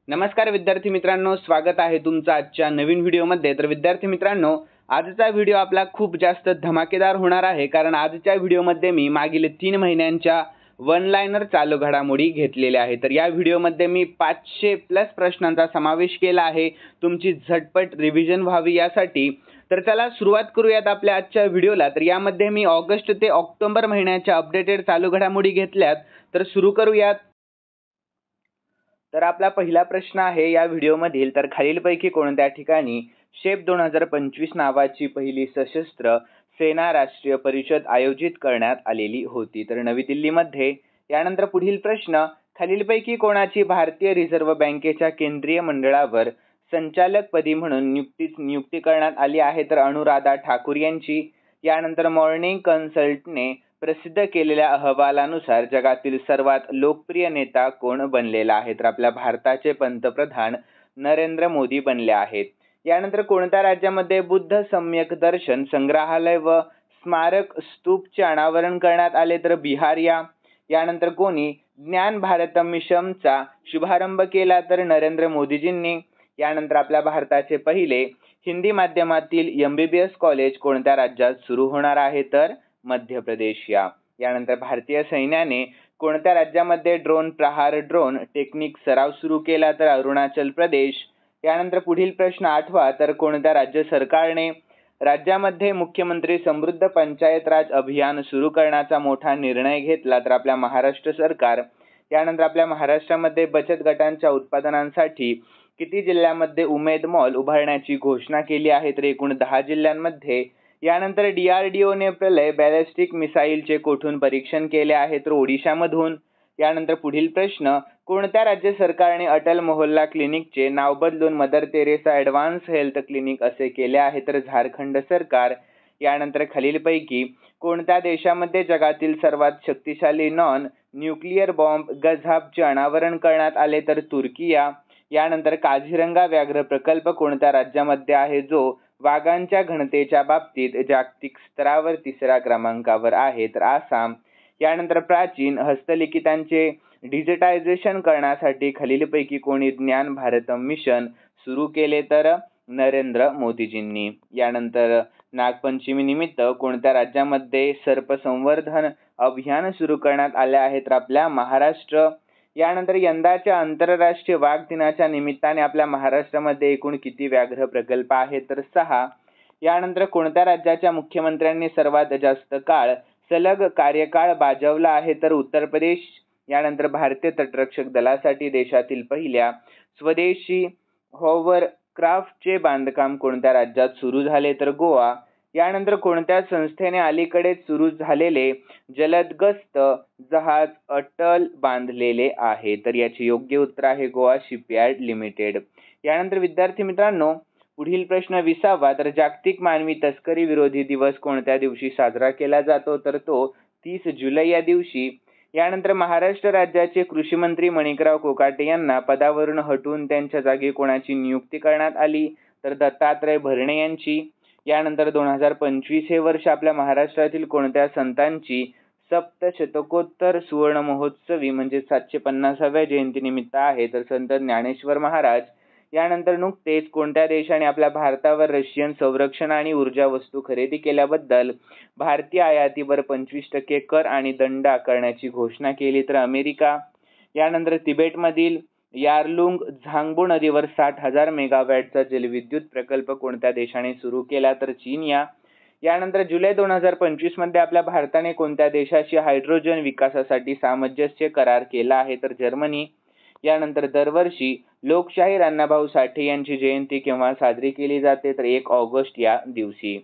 नमस्कार विद्यार्थी मित्रांनो, स्वागत आहे तुमचं आजच्या नवीन व्हिडिओमध्ये। तर विद्यार्थी मित्रांनो, आजचा व्हिडिओ आपला खूप जास्त धमाकेदार होणार आहे, कारण आजच्या व्हिडिओमध्ये मी मागील 3 महिन्यांच्या वन लाइनर चालू घडामोडी घेतलेल्या आहेत। तर या व्हिडिओमध्ये मी 500+ प्रश्नांचा समावेश केला आहे, तुमची झटपट रिव्हिजन व्हावी यासाठी। तर चला सुरुवात करूयात आपल्या आजच्या व्हिडिओला। तर यामध्ये मी ऑगस्ट ते ऑक्टोबर महिन्याच्या अपडेटेड चालू घडामोडी घेतल्यात, तर सुरू करूयात। तर आपला पहिला प्रश्न आहे या व्हिडिओमधील, तर खालीलपैकी कोणत्या ठिकाणी शेप 2025 नावाची पहिली सशस्त्र सेना राष्ट्रीय परिषद आयोजित करण्यात आलेली होती? तर नवी दिल्लीमध्ये। यानंतर पुढील प्रश्न, खालीलपैकी कोणाची भारतीय रिझर्व्ह बँकेच्या केंद्रीय मंडळावर संचालकपदी म्हणून नियुक्ती करण्यात आली आहे? तर अनुराधा ठाकूर यांची। यानंतर मॉर्निंग कन्सल्टने प्रसिद्ध केलेल्या अहवालानुसार जगातील सर्वात लोकप्रिय नेता कोण बनलेला आहे? तर आपल्या भारताचे पंतप्रधान नरेंद्र मोदी बनले आहेत। यानंतर कोणत्या राज्यामध्ये बुद्ध सम्यक दर्शन संग्रहालय व स्मारक स्तूपचे अनावरण करण्यात आले? तर बिहार या। यानंतर कोणी ज्ञान भारत मिशनचा शुभारंभ केला? तर नरेंद्र मोदीजींनी। यानंतर आपल्या भारताचे पहिले हिंदी माध्यमातील MBBS कॉलेज कोणत्या राज्यात सुरू होणार आहे? तर मध्य प्रदेश या। यानंतर भारतीय सैन्याने कोणत्या राज्यामध्ये ड्रोन प्रहार ड्रोन टेक्निक सराव सुरू केला? तर अरुणाचल प्रदेश। यानंतर पुढील प्रश्न 8वा, तर कोणत्या राज्य सरकारने राज्यामध्ये मुख्यमंत्री समृद्ध पंचायत राज अभियान सुरू करण्याचा मोठा निर्णय घेतला? तर आपल्या महाराष्ट्र सरकार। यानंतर आपल्या महाराष्ट्रामध्ये बचत गटांच्या उत्पादनांसाठी किती जिल्ह्यांमध्ये उमेद मॉल उभारण्याची घोषणा केली आहे? तर एकूण 10 जिल्ह्यांमध्ये। यानंतर DRDOने प्रलय बॅलिस्टिक मिसाईलचे कोठून परीक्षण केले आहे? तर ओडिशामधून। यानंतर पुढील प्रश्न, कोणत्या राज्य सरकारने अटल मोहल्ला क्लिनिकचे नाव बदलून Mother Teresa advance health clinic असे केले आहे? तर झारखंड सरकार। यानंतर खालीलपैकी कोणत्या देशामध्ये जगातील सर्वात शक्तिशाली नॉन न्यूक्लिअर बॉम्ब गझाबचे अनावरण करण्यात आले? तर तुर्की या। यानंतर काझीरंगा व्याघ्र प्रकल्प कोणत्या राज्यामध्ये आहे, जो वाघांच्या घनतेच्या बाबतीत जागतिक स्तरावर 3ऱ्या क्रमांकावर आहे? तर आसाम। यानंतर प्राचीन हस्तलिखितांचे डिजिटायझेशन करण्यासाठी खालीलपैकी कोणी ज्ञान भारत मिशन सुरू केले? तर नरेंद्र मोदीजींनी। यानंतर नागपंचमी निमित्त कोणत्या राज्यामध्ये सर्पसंवर्धन अभियान सुरू करण्यात आले आहे? तर आपल्या महाराष्ट्र। यानंतर यंदाच्या आंतरराष्ट्रीय वाघ दिनाच्या निमित्ताने आपल्या महाराष्ट्रामध्ये एकूण किती व्याघ्र प्रकल्प आहेत? तर 6। यानंतर कोणत्या राज्याच्या मुख्यमंत्र्यांनी सर्वात जास्त काळ सलग कार्यकाळ बाजवला आहे? तर उत्तर प्रदेश। यानंतर भारतीय तटरक्षक दलासाठी देशातील पहिल्या स्वदेशी हॉवरक्राफ्टचे बांधकाम कोणत्या राज्यात सुरू झाले? तर गोवा। यानंतर कोणत्या संस्थेने अलीकडेच सुरू झालेले जलदगस्त जहाज अटल बांधलेले आहे? तर याचे योग्य उत्तर आहे गोवा शिपयार्ड लिमिटेड। यानंतर विद्यार्थी मित्रांनो, पुढील प्रश्न 20वा, तर जागतिक मानवी तस्करी विरोधी दिवस कोणत्या दिवशी साजरा केला जातो? तर तो 30 जुलै या दिवशी। यानंतर महाराष्ट्र राज्याचे कृषी मंत्री मणिकराव कोकाटे यांना पदावरून हटवून त्यांच्या जागी कोणाची नियुक्ती करण्यात आली? तर दत्तात्रय भरणे यांची। यानंतर 2025 हे वर्ष आपल्या महाराष्ट्रातील कोणत्या संतांची सप्तशतकोत्तर सुवर्ण महोत्सवी म्हणजे 750व्या जयंतीनिमित्त आहे? तर संत ज्ञानेश्वर महाराज। यानंतर नुकतेच कोणत्या देशाने आपल्या भारतावर रशियन संरक्षण आणि ऊर्जा वस्तू खरेदी केल्याबद्दल भारतीय आयातीवर 25% कर आणि दंड आकारण्याची घोषणा केली? तर अमेरिका। यानंतर तिबेटमधील यारलुंग झांगबो नदीवर 60,000 मेगावॅटचा जलविद्युत प्रकल्प कोणत्या देशाने सुरू केला? तर चीन या। यानंतर जुलै 2025 मध्ये आपल्या भारताने कोणत्या देशाशी हायड्रोजन विकासासाठी सामंजस्य करार केला आहे? तर जर्मनी। यानंतर दरवर्षी लोकशाहीर अण्णाभाऊ साठे यांची जयंती केव्हा साजरी केली जाते? तर 1 ऑगस्ट या दिवशी।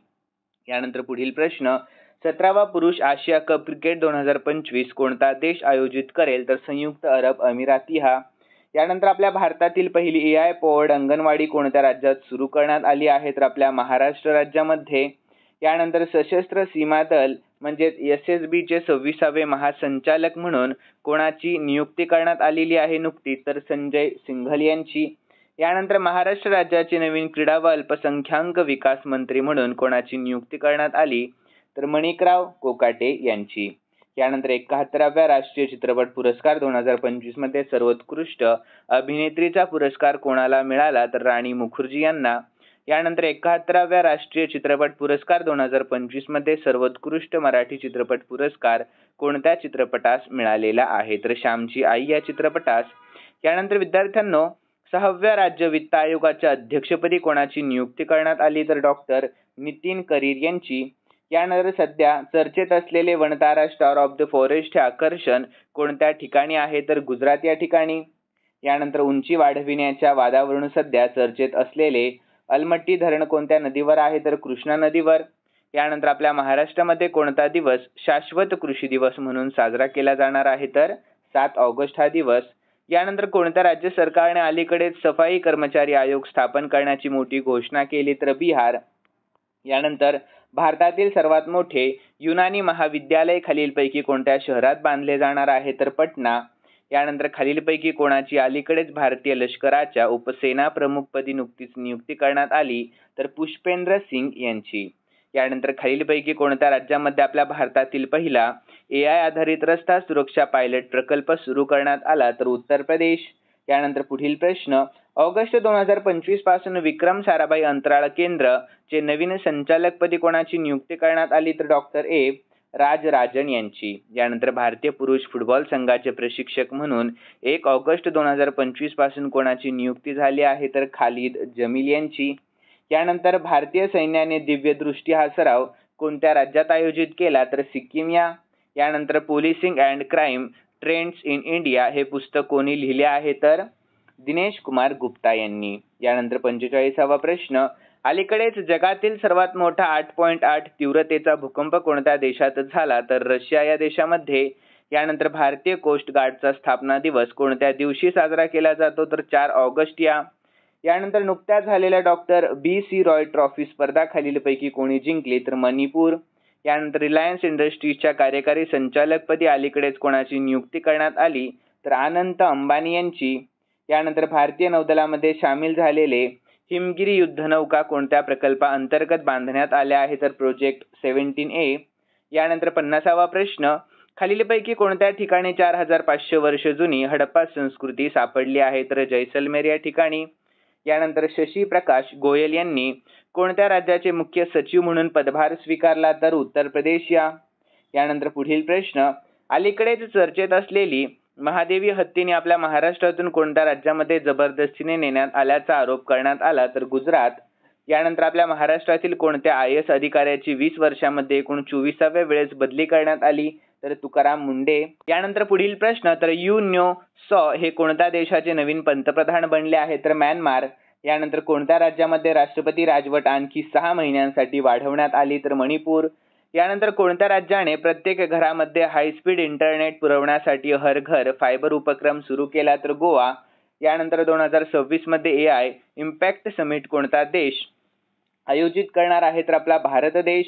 यानंतर पुढील प्रश्न, 17वा पुरुष आशिया कप क्रिकेट 2025 कोणता देश आयोजित करेल? तर संयुक्त अरब अमिराती हा। यानंतर आपल्या भारतातील पहिली AI पॉवर्ड अंगणवाडी कोणत्या राज्यात सुरू करण्यात आली आहे? तर आपल्या महाराष्ट्र राज्यामध्ये। यानंतर सशस्त्र सीमा दल म्हणजे SSBचे 26वे महासंचालक म्हणून कोणाची नियुक्ती करण्यात आलेली आहे नुकतीच? तर संजय सिंघल यांची। यानंतर महाराष्ट्र राज्याचे नवीन क्रीडा व अल्पसंख्याक विकास मंत्री म्हणून कोणाची नियुक्ती करण्यात आली? तर मणिकराव कोकाटे यांची। यानंतर 71व्या राष्ट्रीय चित्रपट पुरस्कार 2025 मध्ये सर्वोत्कृष्ट अभिनेत्रीचा पुरस्कार कोणाला मिळाला तर राणी मुखर्जी यांना. यानंतर 71व्या राष्ट्रीय चित्रपट पुरस्कार 2025 मध्ये सर्वोत्कृष्ट मराठी चित्रपट पुरस्कार कोणत्या चित्रपटास मिळालेला आहे तर श्यामची आई या चित्रपटास. यानंतर विद्यार्थ्यांनो 6व्या राज्य वित्त आयोगाच्या अध्यक्षपदी कोणाची नियुक्ती करण्यात आली तर डॉक्टर नितीन करीर यांची. यानंतर सध्या चर्चेत असलेले Vantara star of the forest हे आकर्षण कोणत्या ठिकाणी आहे तर गुजरात या ठिकाणी. यानंतर उंची वाढविण्याच्या वादावरून सध्या चर्चेत असलेले अलमट्टी धरण कोणत्या नदीवर आहे तर कृष्णा नदीवर. यानंतर आपल्या महाराष्ट्रामध्ये कोणता दिवस शाश्वत कृषी दिवस म्हणून साजरा केला जाणार आहे तर 7 ऑगस्ट हा दिवस. यानंतर कोणत्या राज्य सरकारने अलीकडेच सफाई कर्मचारी आयोग स्थापन करण्याची मोठी घोषणा केली तर बिहार. यानंतर भारतातील सर्वात मोठे युनानी महाविद्यालय खालीलपैकी कोणत्या शहरात बांधले जाणार आहे तर पटना. यानंतर खालीलपैकी कोणाची अलीकडेच भारतीय लष्कराच्या उपसेना प्रमुखपदी नुकतीच नियुक्ती करण्यात आली तर पुष्पेंद्र सिंग यांची. यानंतर खालीलपैकी कोणत्या राज्यामध्ये आपल्या भारतातील पहिला AI आधारित रस्ता सुरक्षा पायलट प्रकल्प सुरू करण्यात आला तर उत्तर प्रदेश. यानंतर पुढील प्रश्न ऑगस्ट 2025 पासून विक्रम साराभाई अंतराळ केंद्र चे नवीन संचालकपदी कोणाची नियुक्ती करण्यात आली तर डॉक्टर A राजराजन यांची. यानंतर भारतीय पुरुष फुटबॉल संघाचे प्रशिक्षक म्हणून 1 ऑगस्ट 2025 पासून कोणाची नियुक्ती झाली आहे तर खालिद जमील यांची. यानंतर भारतीय सैन्याने दिव्य दृष्टी हा सराव कोणत्या राज्यात आयोजित केला तर सिक्कीम या. यानंतर policing and crime trends in India हे पुस्तक कोणी लिहिले आहे तर दिनेश कुमार गुप्ता यांनी. यानंतर 45वा प्रश्न अलीकडेच जगातील सर्वात मोठा 8.8 तीव्रतेचा भूकंप कोणत्या देशात झाला तर रशिया या देशामध्ये. यानंतर भारतीय कोस्ट गार्डचा स्थापना दिवस कोणत्या दिवशी साजरा केला जातो तर 4 ऑगस्ट या. यानंतर नुकत्याच झालेल्या डॉक्टर BC रॉय ट्रॉफी स्पर्धा खालीलपैकी कोणी जिंकली तर मणिपूर. यानंतर रिलायन्स इंडस्ट्रीजच्या कार्यकारी संचालकपदी अलीकडेच कोणाची नियुक्ती करण्यात आली तर अनंत अंबानी यांची. यानंतर भारतीय नौदलामध्ये सामील झालेले हिमगिरी युद्धनौका कोणत्या प्रकल्पाअंतर्गत बांधण्यात आल्या आहे तर प्रोजेक्ट 17A. यानंतर 50वा प्रश्न खालीलपैकी कोणत्या ठिकाणी 4500 वर्ष जुनी हडप्पा संस्कृती सापडली आहे तर जैसलमेर या ठिकाणी. यानंतर शशी प्रकाश गोयल यांनी कोणत्या राज्याचे मुख्य सचिव म्हणून पदभार स्वीकारला तर उत्तर प्रदेश या. यानंतर पुढील प्रश्न अलीकडेच चर्चेत असलेली महादेवी हत्तीने आपल्या महाराष्ट्रातून कोणत्या राज्यामध्ये जबरदस्तीने नेण्यात आल्याचा आरोप करण्यात आला तर गुजरात. यानंतर आपल्या महाराष्ट्रातील कोणत्या IAS अधिकाऱ्याची 20 वर्षांमध्ये एकूण 24व्या वेळेस बदली करण्यात आली तर तुकाराम मुंडे. यानंतर पुढील प्रश्न तर यू नो सॉ हे कोणत्या देशाचे नवीन पंतप्रधान बनले आहे तर म्यानमार. यानंतर कोणत्या राज्यामध्ये राष्ट्रपती राजवट आणखी 6 महिन्यांसाठी वाढवण्यात आली तर मणिपूर. यानंतर कोणत्या राज्याने प्रत्येक घरामध्ये हायस्पीड इंटरनेट पुरवण्यासाठी हर घर फायबर उपक्रम सुरू केला तर गोवा. यानंतर 2026 मध्ये AI इम्पॅक्ट समिट कोणता देश आयोजित करणार आहे तर आपला भारत देश.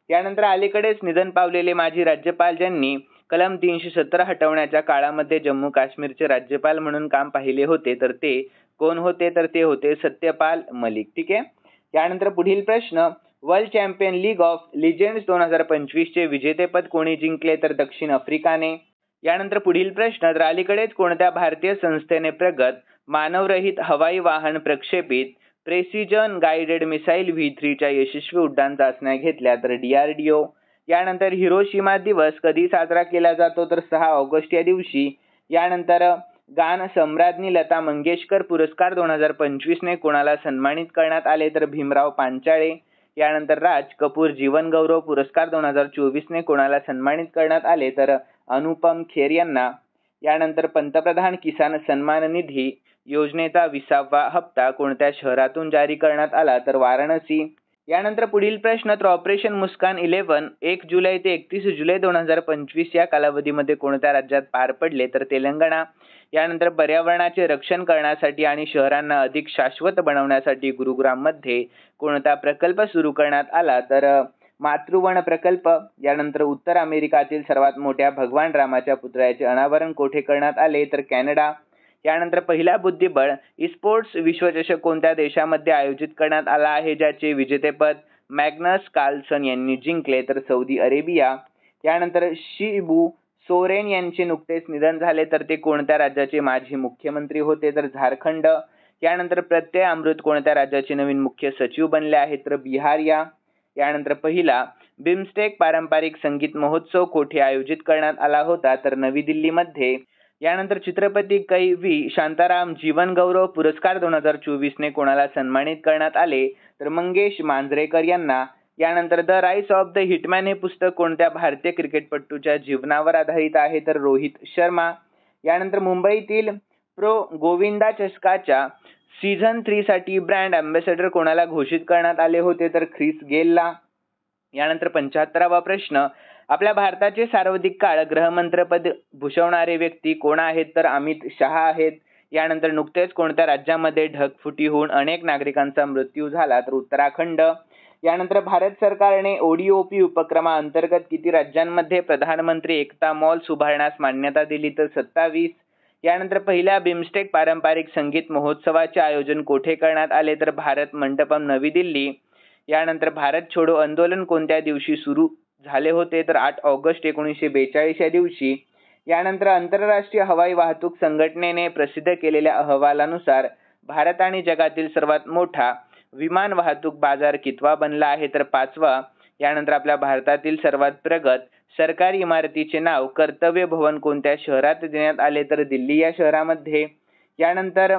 यानंतर अलीकडेच निधन पावलेले माजी राज्यपाल ज्यांनी कलम 317 हटवण्याच्या काळामध्ये जम्मू काश्मीरचे राज्यपाल म्हणून काम पाहिले होते तर ते कोण होते तर ते होते सत्यपाल मलिक. ठीक आहे. यानंतर पुढील प्रश्न world champion league of legends 2025 चे विजेतेपद कोणी जिंकले तर दक्षिण आफ्रिकाने. यानंतर पुढील प्रश्न तर अलीकडेच कोणत्या भारतीय संस्थेने प्रगत मानवरहित हवाई वाहन प्रक्षेपित प्रेसिजन गाइडेड मिसाईल V3 च्या यशस्वी उड्डाण चाचण्या घेतल्या तर DRDO. यानंतर हिरोशिमा दिवस कधी साजरा केला जातो तर 6 ऑगस्ट या दिवशी. यानंतर गान सम्राज्ञी लता मंगेशकर पुरस्कार 2025 ने कोणाला सन्मानित करण्यात आले तर भीमराव पांचाळे. यानंतर राज कपूर जीवन गौरव पुरस्कार 2024 ने कोणाला सन्मानित करण्यात आले तर अनुपम खेर यांना. यानंतर पंतप्रधान किसान सन्मान निधी योजनेचा 20वा हप्ता कोणत्या शहरातून जारी करण्यात आला तर वाराणसी. यानंतर पुढील प्रश्न तर ऑपरेशन मुस्कान 11 1 जुलै ते 31 जुलै 2025 या कालावधीमध्ये कोणत्या राज्यात पार पडले तर तेलंगणा. यानंतर पर्यावरणाचे रक्षण करण्यासाठी आणि शहरांना अधिक शाश्वत बनवण्यासाठी गुरुग्राममध्ये कोणता प्रकल्प सुरू करण्यात आला तर मातृवन प्रकल्प. यानंतर उत्तर अमेरिकातील सर्वात मोठ्या भगवान रामाच्या पुतळ्याचे अनावरण कोठे करण्यात आले तर कॅनडा. यानंतर पहिला बुद्धिबळ स्पोर्ट्स विश्वचषक कोणत्या देशामध्ये आयोजित करण्यात आला आहे ज्याचे विजेतेपद मॅग्नस कार्लसन यांनी जिंकले तर सौदी अरेबिया. यानंतर शिबू सोरेन यांचे नुकतेच निधन झाले, तर ते कोणत्या राज्याचे माजी मुख्यमंत्री होते, तर झारखंड. यानंतर प्रत्यय अमृत कोणत्या राज्याचे नवीन मुख्य सचिव बनले आहेत, तर बिहार. यानंतर पहिला बिमस्टेक पारंपरिक संगीत महोत्सव कोठे आयोजित करण्यात आला होता, तर नवी दिल्लीमध्ये. यानंतर चित्रपती कै व्ही शांताराम जीवन गौरव पुरस्कार 2024 ने कोणाला सन्मानित करण्यात आले, तर मंगेश मांजरेकर यांना. यानंतर the rice of the hitman हे पुस्तक कोणत्या भारतीय क्रिकेटपटूच्या जीवनावर आधारित आहे, तर रोहित शर्मा. यानंतर मुंबईतील प्रो गोविंदा चषकाच्या सीझन 3 साठी ब्रँड अँबॅसेडर कोणाला घोषित करण्यात आले होते, तर ख्रिस गेलला. यानंतर 75वा प्रश्न, आपल्या भारताचे सर्वाधिक काळ गृहमंत्रीपद भूषवणारे व्यक्ती कोण आहेत, तर अमित शहा आहेत. यानंतर नुकतेच कोणत्या राज्यामध्ये ढगफुटी होऊन अनेक नागरिकांचा मृत्यू झाला, तर उत्तराखंड. यानंतर भारत सरकारने ओडीओपी उपक्रमाअंतर्गत किती राज्यांमध्ये प्रधानमंत्री एकता मॉल्स उभारण्यास मान्यता दिली, तर 27. यानंतर पहिल्या बिमस्टेक पारंपरिक संगीत महोत्सवाचे आयोजन कोठे करण्यात आले, तर भारत मंडपम नवी दिल्ली. यानंतर भारत छोडो आंदोलन कोणत्या दिवशी सुरू झाले होते, तर 8 ऑगस्ट 1942 या दिवशी. यानंतर आंतरराष्ट्रीय हवाई वाहतूक संघटनेने प्रसिद्ध केलेल्या अहवालानुसार भारत आणि जगातील सर्वात मोठा विमान वाहतूक बाजार कितवा बनला आहे, तर 5वा. यानंतर आपल्या भारतातील सर्वात प्रगत सरकारी इमारतीचे नाव कर्तव्य भवन कोणत्या शहरात देण्यात आले, तर दिल्ली या शहरामध्ये. यानंतर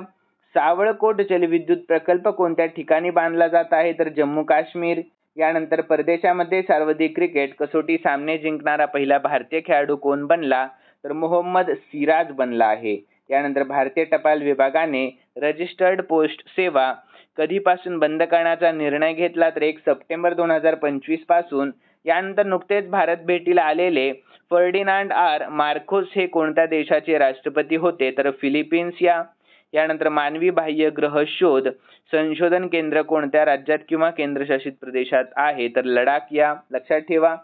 सावळकोट जलविद्युत प्रकल्प कोणत्या ठिकाणी बांधला जात आहे, तर जम्मू काश्मीर. यानंतर परदेशामध्ये सर्वाधिक क्रिकेट कसोटी सामने जिंकणारा पहिला भारतीय खेळाडू कोण बनला, तर मोहम्मद सिराज बनला आहे. यानंतर भारतीय टपाल विभागाने रजिस्टर्ड पोस्ट सेवा कधीपासून बंद करण्याचा निर्णय घेतला, तर 1 सप्टेंबर 2025 पासून. यानंतर नुकतेच भारत भेटीला आलेले फर्डिनांड आर मार्कोस हे कोणत्या देशाचे राष्ट्रपती होते, तर फिलिपिन्स या. यानंतर मानवी बाह्य ग्रह शोध संशोधन केंद्र कोणत्या राज्यात किंवा केंद्रशासित प्रदेशात आहे, तर लडाख या. लक्षात ठेवा.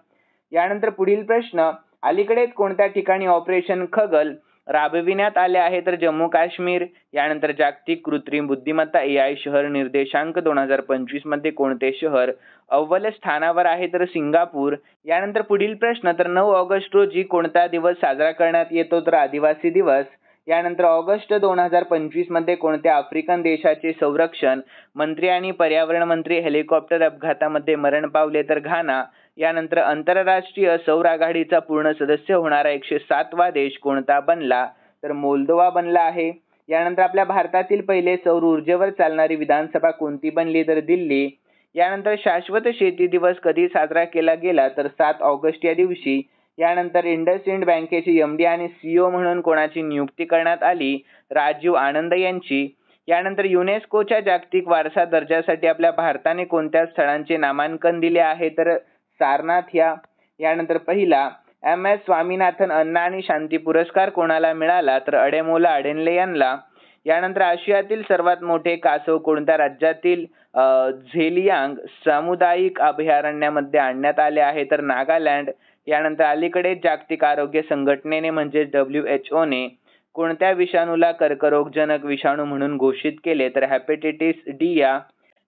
यानंतर पुढील प्रश्न, अलीकडेच कोणत्या ठिकाणी ऑपरेशन खगल राबविण्यात आले आहे, तर जम्मू काश्मीर. यानंतर जागतिक कृत्रिम बुद्धिमत्ता AI शहर निर्देशांक 2025 मध्ये कोणते शहर अव्वल स्थानावर आहे, तर सिंगापूर. यानंतर पुढील प्रश्न, तर 9 ऑगस्ट रोजी कोणता दिवस साजरा करण्यात येतो, तर आदिवासी दिवस. यानंतर ऑगस्ट 2025 मध्ये कोणत्या आफ्रिकन देशाचे संरक्षण मंत्री आणि पर्यावरण मंत्री हेलिकॉप्टर अपघातामध्ये मरण पावले, तर घाना. यानंतर आंतरराष्ट्रीय सौर आघाडीचा पूर्ण सदस्य होणारा 107वा देश कोणता बनला, तर मोल्दोवा बनला आहे. यानंतर आपल्या भारतातील पहिले सौर ऊर्जेवर चालणारी विधानसभा कोणती बनली, तर दिल्ली. यानंतर शाश्वत शेती दिवस कधी साजरा केला गेला, तर 7 ऑगस्ट या दिवशी. यानंतर इंडसइंड बँकेचे MD आणि CEO म्हणून कोणाची नियुक्ती करण्यात आली, राजीव आनंद यांची. यानंतर युनेस्कोच्या जागतिक वारसा दर्जासाठी आपल्या भारताने कोणत्या स्थळांचे नामांकन दिले आहे, तर सारनाथ या. यानंतर पहिला MS स्वामीनाथन अन्न आणि शांती पुरस्कार कोणाला मिळाला, तर अडेमोला अडेनले यांना. यानंतर आशियातील सर्वात मोठे कासव कोणत्या राज्यातील झेलियांग सामुदायिक अभयारण्यामध्ये आणण्यात आले आहे, तर नागालँड. यानंतर अलीकडे जागतिक आरोग्य संघटनेने म्हणजे WHO ने कोणत्या विषाणूला कर्करोगजनक विषाणू म्हणून घोषित केले, तर हेपॅटायटिस D या.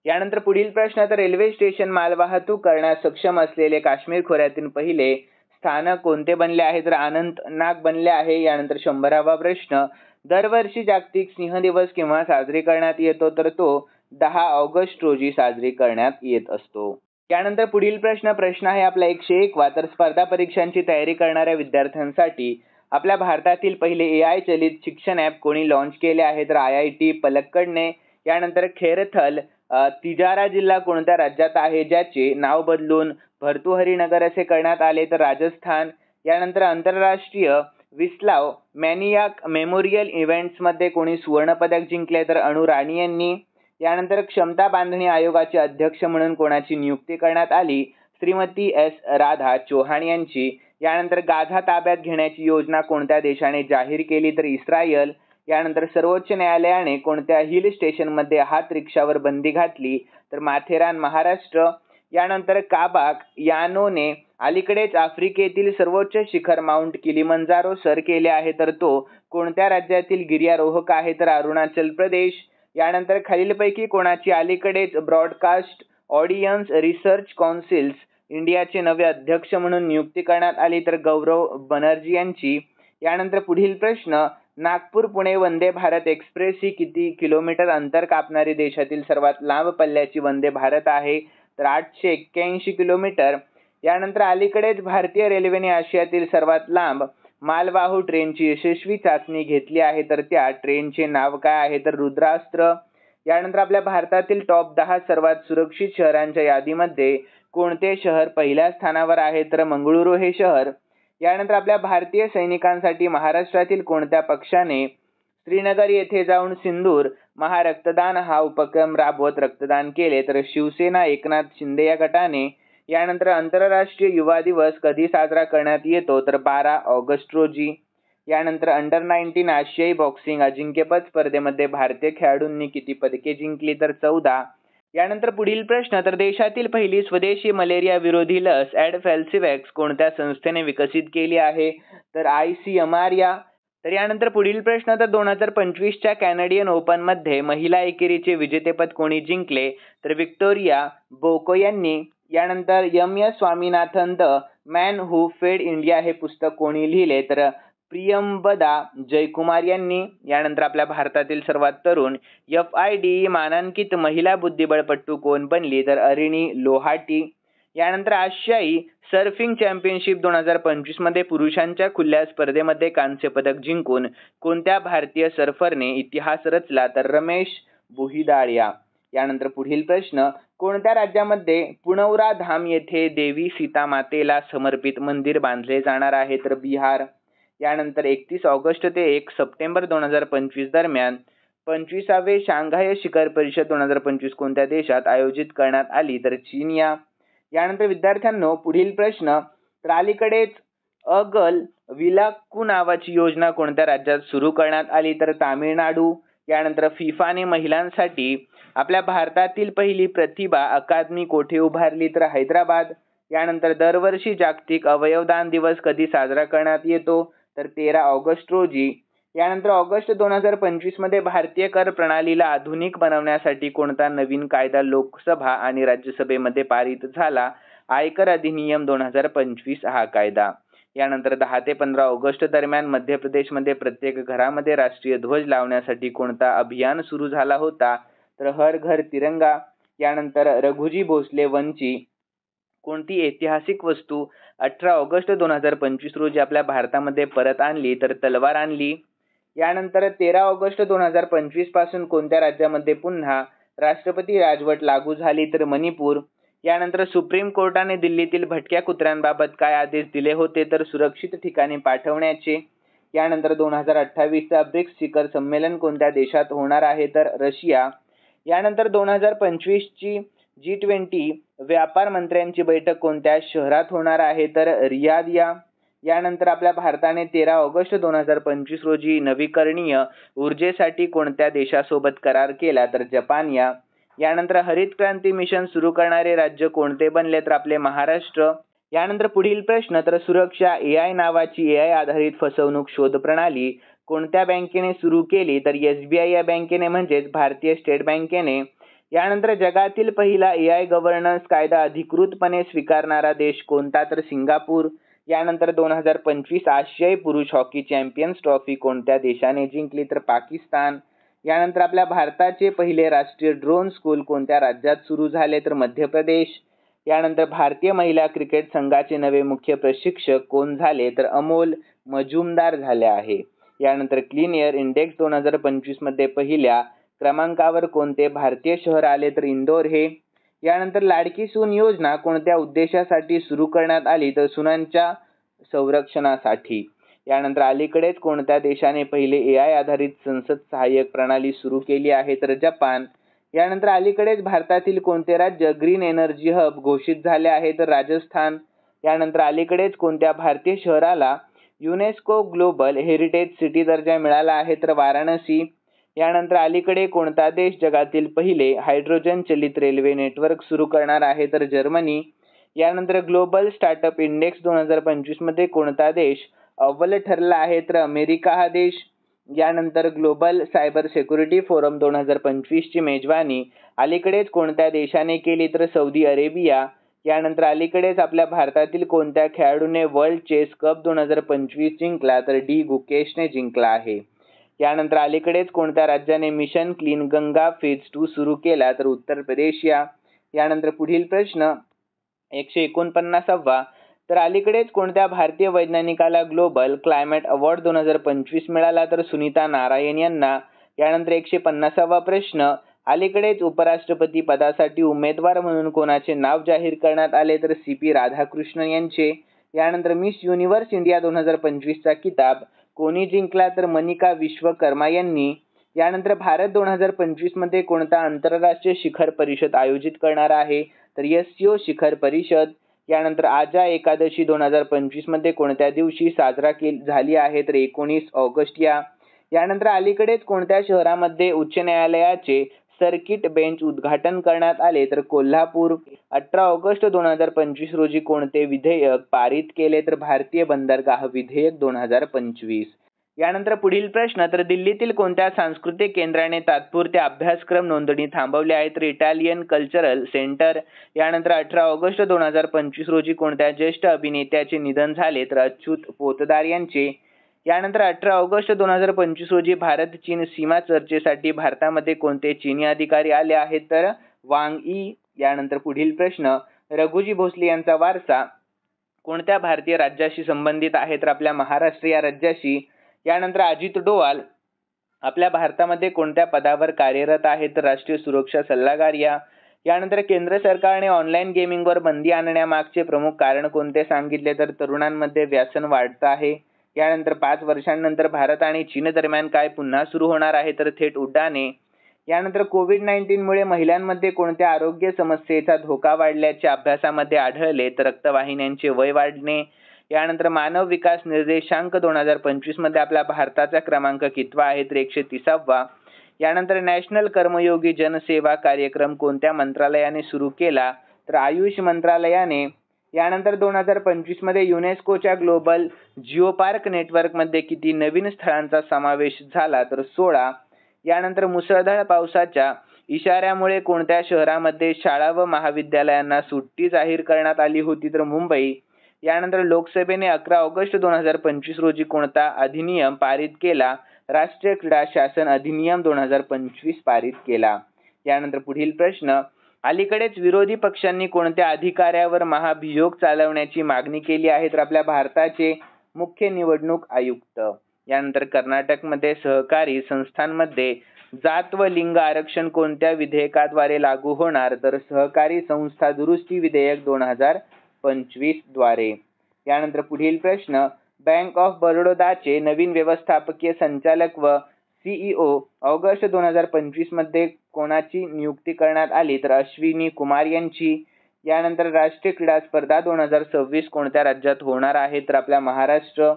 यानंतर पुढील प्रश्न, तर रेल्वे स्टेशन मालवाहतूक करण्यास सक्षम असलेले काश्मीर खोऱ्यातील पहिले स्थानक कोणते बनले आहे, तर अनंतनाग बनले आहे. यानंतर 100वा प्रश्न, दरवर्षी जागतिक सिंह दिवस केव्हा साजरी करण्यात येतो, तर तो 10 ऑगस्ट रोजी साजरी करण्यात येत असतो. यानंतर पुढील प्रश्न आहे आपला 101 वा, तर स्पर्धा परीक्षांची तयारी करणाऱ्या विद्यार्थ्यांसाठी आपल्या भारतातील पहिले AI चलित शिक्षण ॲप कोणी लॉन्च केले आहे, तर IIT पलक्कडने. यानंतर खेरथल तिजारा जिल्हा कोणत्या राज्यात आहे, ज्याचे नाव बदलून भर्तृहरी नगर असे करण्यात आले, तर राजस्थान. यानंतर आंतरराष्ट्रीय विस्लाव मॅनियाक मेमोरियल इव्हेंट्समध्ये कोणी सुवर्ण पदक जिंकले, तर अनु राणी यांनी. यानंतर क्षमता बांधणी आयोगाचे अध्यक्ष म्हणून कोणाची नियुक्ती करण्यात आली, श्रीमती S राधा चौहान यांची. यानंतर गाझा ताब्यात घेण्याची योजना कोणत्या देशाने जाहीर केली, तर इस्रायल. यानंतर सर्वोच्च न्यायालयाने कोणत्या हिल स्टेशनमध्ये हात रिक्षावर बंदी घातली, तर माथेरान महाराष्ट्र. यानंतर काबाक यानोने अलीकडेच आफ्रिकेतील सर्वोच्च शिखर माउंट किलिमंजारो सर केले आहे, तर तो कोणत्या राज्यातील गिर्यारोहक आहे, तर अरुणाचल प्रदेश. यानंतर खालीलपैकी कोणाची अलीकडेच ब्रॉडकास्ट ऑडियन्स रिसर्च काउन्सिल्स इंडियाचे नवे अध्यक्ष म्हणून नियुक्ती करण्यात आली तर गौरव बनर्जी यांची. यानंतर पुढील प्रश्न, नागपूर पुणे वंदे भारत एक्सप्रेस ही किती किलोमीटर अंतर कापणारी देशातील सर्वात लांब पल्ल्याची वंदे भारत आहे? तर 881 किलोमीटर. यानंतर अलीकडेच भारतीय रेल्वेने आशियातील सर्वात लांब मालवाहू ट्रेनची यशस्वी चाचणी घेतली आहे, तर त्या ट्रेनचे नाव काय आहे? तर रुद्रास्त्र. यानंतर आपल्या भारतातील टॉप 10 सर्वात सुरक्षित शहरांच्या यादीमध्ये कोणते शहर पहिल्या स्थानावर आहे? तर मंगळुरू हे शहर. यानंतर आपल्या भारतीय सैनिकांसाठी महाराष्ट्रातील कोणत्या पक्षाने श्रीनगर येथे जाऊन सिंदूर महारक्तदान हा उपक्रम राबवत रक्तदान केले? तर शिवसेना एकनाथ शिंदे या गटाने. यानंतर आंतरराष्ट्रीय युवा दिवस कधी साजरा करण्यात येतो? तर 12 ऑगस्ट रोजी. यानंतर अंडर-19 आशियाई बॉक्सिंग अजिंक्यपद स्पर्धेमध्ये भारतीय खेळाडूंनी किती पदके जिंकली? तर 14. यानंतर पुढील प्रश्न, तर देशातील पहिली स्वदेशी मलेरिया विरोधी लस ॲडफ्लॅक्सिव्हॅक्स कोणत्या संस्थेने विकसित केली आहे? तर ICMR या. तर यानंतर पुढील प्रश्न, तर 2025च्या कॅनडियन ओपनमध्ये महिला एकेरीचे विजेतेपद कोणी जिंकले? तर व्हिक्टोरिया बोको यांनी. यानंतर MS Swaminathan the man who फेड इंडिया हे पुस्तक कोणी लिहिले? तर प्रियंबदा जयकुमार यांनी. यानंतर आपल्या भारतातील सर्वात तरुण FIDE मानांकित महिला बुद्धिबळपटू कोण बनली? तर अरिणी लोहाटी. यानंतर आशियाई सर्फिंग चॅम्पियनशिप 2025 मध्ये पुरुषांच्या खुल्या स्पर्धेमध्ये कांस्य पदक जिंकून कोणत्या भारतीय सर्फरने इतिहास रचला? तर रमेश बुहिदाळिया. यानंतर पुढील प्रश्न, कोणत्या राज्यामध्ये पुनौरा धाम येथे देवी सीता मातेला समर्पित मंदिर बांधले जाणार आहे? तर बिहार. यानंतर 31 ऑगस्ट ते 1 सप्टेंबर 2025 दरम्यान 25वे शांघाय शिखर परिषद 2025 कोणत्या देशात आयोजित करण्यात आली? तर चीन या. यानंतर विद्यार्थ्यांनो पुढील प्रश्न, तर अलीकडेच अगल विलाक्कू नावाची योजना कोणत्या राज्यात सुरू करण्यात आली? तर तामिळनाडू. यानंतर फिफाने महिलांसाठी आपल्या भारतातील पहिली प्रतिभा अकादमी कोठे उभारली? तर हैदराबाद. यानंतर दरवर्षी जागतिक अवयवदान दिवस कधी साजरा करण्यात येतो? तर 13 ऑगस्ट रोजी. यानंतर ऑगस्ट 2025 मध्ये भारतीय कर प्रणालीला आधुनिक बनवण्यासाठी कोणता नवीन कायदा लोकसभा आणि राज्यसभेमध्ये पारित झाला? आयकर अधिनियम 2025 हा कायदा. यानंतर 10 ते 15 ऑगस्ट दरम्यान मध्य प्रदेशमध्ये प्रत्येक घरामध्ये राष्ट्रीय ध्वज लावण्यासाठी कोणता अभियान सुरू झाला होता? तर हर घर तिरंगा. यानंतर रघुजी भोसले वनची कोणती ऐतिहासिक वस्तू 18 ऑगस्ट 2025 रोजी आपल्या भारतामध्ये परत आणली? तर तलवार आणली. यानंतर 13 ऑगस्ट 2025 पासून कोणत्या राज्यामध्ये पुन्हा राष्ट्रपती राजवट लागू झाली? तर मणिपूर. यानंतर सुप्रीम कोर्टाने दिल्लीतील भटक्या कुत्र्यांबाबत काय आदेश दिले होते? तर सुरक्षित ठिकाणी पाठवण्याचे. यानंतर 2028चा ब्रिक्स शिखर संमेलन कोणत्या देशात होणार आहे? तर रशिया. यानंतर 2025ची G20 व्यापार मंत्र्यांची बैठक कोणत्या शहरात होणार आहे? तर रियाद या. यानंतर आपल्या भारताने 13 ऑगस्ट 2025 रोजी नवीकरणीय ऊर्जेसाठी कोणत्या देशासोबत करार केला? तर जपान या. यानंतर हरित क्रांती मिशन सुरू करणारे राज्य कोणते बनले? तर आपले महाराष्ट्र. यानंतर पुढील प्रश्न, तर सुरक्षा AI नावाची AI आधारित फसवणूक शोध प्रणाली कोणत्या बँकेने सुरू केली? तर SBI या बँकेने, म्हणजेच भारतीय स्टेट बँकेने. यानंतर जगातील पहिला AI गव्हर्नन्स कायदा अधिकृतपणे स्वीकारणारा देश कोणता? तर सिंगापूर. यानंतर 2025 आशियाई पुरुष हॉकी चॅम्पियन्स ट्रॉफी कोणत्या देशाने जिंकली? तर पाकिस्तान. यानंतर आपल्या भारताचे पहिले राष्ट्रीय ड्रोन स्कूल कोणत्या राज्यात सुरू झाले? तर मध्य प्रदेश. यानंतर भारतीय महिला क्रिकेट संघाचे नवे मुख्य प्रशिक्षक कोण झाले? तर अमोल मजुमदार झाले आहे. यानंतर क्लीन एअर इंडेक्स 2025 मध्ये पहिल्या क्रमांकावर कोणते भारतीय शहर आले? तर इंदोर हे. यानंतर लाडकी सून योजना कोणत्या उद्देशासाठी सुरू करण्यात आली? तर सुनांच्या संरक्षणासाठी. यानंतर अलीकडेच कोणत्या देशाने पहिले AI आधारित संसद सहाय्यक प्रणाली सुरू केली आहे? तर जपान. यानंतर अलीकडेच भारतातील कोणते राज्य ग्रीन एनर्जी हब घोषित झाले आहे? तर राजस्थान. यानंतर अलीकडेच कोणत्या भारतीय शहराला युनेस्को ग्लोबल हेरिटेज सिटी दर्जा मिळाला आहे? तर वाराणसी. यानंतर अलीकडे कोणता देश जगातील पहिले हायड्रोजन चलित रेल्वे नेटवर्क सुरू करणार आहे? तर जर्मनी. यानंतर ग्लोबल स्टार्टअप इंडेक्स 2025 मध्ये कोणता देश अव्वल ठरला आहे? तर अमेरिका हा देश. यानंतर ग्लोबल सायबर सिक्युरिटी फोरम 2025 ची मेजवानी अलीकडेच कोणत्या देशाने केली? तर सौदी अरेबिया. यानंतर अलीकडेच आपल्या भारतातील कोणत्या खेळाडूने वर्ल्ड चेस कप 2025 जिंकला, तर डी गुकेशने जिंकला आहे. यानंतर अलीकडेच कोणत्या राज्याने मिशन क्लीन गंगा फेज 2 सुरू केला, तर उत्तर प्रदेश. यानंतर पुढील प्रश्न 149वा, तर अलीकडेच कोणत्या भारतीय वैज्ञानिकाला ग्लोबल क्लायमेट अवॉर्ड 2025 मिळाला, तर सुनीता नारायण यांना. यानंतर 150वा प्रश्न, अलीकडेच उपराष्ट्रपती पदासाठी उमेदवार म्हणून कोणाचे नाव जाहीर करण्यात आले, तर CP राधाकृष्णन यांचे. यानंतर मिस युनिव्हर्स इंडिया 2025चा किताब कोणी जिंकला, तर मनिका विश्वकर्मा यांनी. यानंतर भारत 2025 मध्ये कोणता आंतरराष्ट्रीय शिखर परिषद आयोजित करणार आहे, तर SCO शिखर परिषद. यानंतर आजा एकादशी 2025 मध्ये कोणत्या दिवशी साजरा झाली आहे, तर 19 ऑगस्ट. यानंतर अलीकडेच कोणत्या शहरामध्ये उच्च न्यायालयाचे सर्किट बेंच उद्घाटन करण्यात आले, तर कोल्हापूर. 18 ऑगस्ट 2025 रोजी कोणते विधेयक पारित केले, तर भारतीय बंदरगाह विधेयक 2025. यानंतर पुढील प्रश्न, तर दिल्लीतील कोणत्या सांस्कृतिक केंद्राने तात्पुरते अभ्यासक्रम नोंदणी थांबवली आहे, तर इटालियन कल्चरल सेंटर. यानंतर 18 ऑगस्ट 2025 रोजी कोणत्या ज्येष्ठ अभिनेत्याचे निधन झाले, तर अच्युत पोतदार यांचे. यानंतर 18 ऑगस्ट 2025 रोजी भारत चीन सीमा चर्चेसाठी भारतामध्ये कोणते चीनी अधिकारी आले आहेत, तर वांग ई. यानंतर पुढील प्रश्न, रघुजी भोसले यांचा वारसा कोणत्या भारतीय राज्याशी संबंधित आहे, तर आपल्या महाराष्ट्र या राज्याशी. यानंतर अजित डोवाल आपल्या भारतामध्ये कोणत्या पदावर कार्यरत आहेत, तर राष्ट्रीय सुरक्षा सल्लागार. यानंतर केंद्र सरकारने ऑनलाईन गेमिंगवर बंदी आणण्यामागचे प्रमुख कारण कोणते सांगितले, तर तरुणांमध्ये व्यसन वाढतं आहे. यानंतर 5 वर्षांनंतर भारत आणि चीन दरम्यान काय पुन्हा सुरू होणार आहे, तर थेट उड्डाणे. यानंतर कोविड-19 मुळे महिलांमध्ये कोणत्या आरोग्य समस्येचा धोका वाढल्याचे अभ्यासामध्ये आढळले, तर रक्तवाहिन्यांचे वय वाढणे. यानंतर मानव विकास निर्देशांक 2025 मध्ये आपल्या भारताचा क्रमांक कितवा आहे, तर 130वा. यानंतर नॅशनल कर्मयोगी जनसेवा कार्यक्रम कोणत्या मंत्रालयाने सुरू केला, तर आयुष मंत्रालयाने. यानंतर 2025 मध्ये युनेस्कोच्या ग्लोबल जिओपार्क नेटवर्कमध्ये किती नवीन स्थळांचा समावेश झाला, तर 16. यानंतर मुसळधार पावसाच्या इशाऱ्यामुळे कोणत्या शहरामध्ये शाळा व महाविद्यालयांना सुट्टी जाहीर करण्यात आली होती, तर मुंबई. यानंतर लोकसभेने 11 ऑगस्ट 2025 रोजी कोणता अधिनियम पारित केला, राष्ट्रीय क्रीडा शासन अधिनियम 2025 पारित केला. यानंतर पुढील प्रश्न, अलीकडेच विरोधी पक्षांनी कोणत्या अधिकाऱ्यावर महाभियोग चालवण्याची मागणी केली आहे, तर आपल्या भारताचे मुख्य निवडणूक आयुक्त. यानंतर कर्नाटकमध्ये सहकारी संस्थांमध्ये जात व लिंग आरक्षण कोणत्या विधेयकाद्वारे लागू होणार, तर सहकारी संस्था दुरुस्ती विधेयक 2025 द्वारे. यानंतर पुढील प्रश्न, बँक ऑफ बरोडाचे नवीन व्यवस्थापकीय संचालक व CEO ऑगस्ट 2025 मध्ये कोणाची नियुक्ती करण्यात आली, तर अश्विनी कुमार यांची. यानंतर राष्ट्रीय क्रीडा स्पर्धा 2026 कोणत्या राज्यात होणार आहे, तर आपल्या महाराष्ट्र.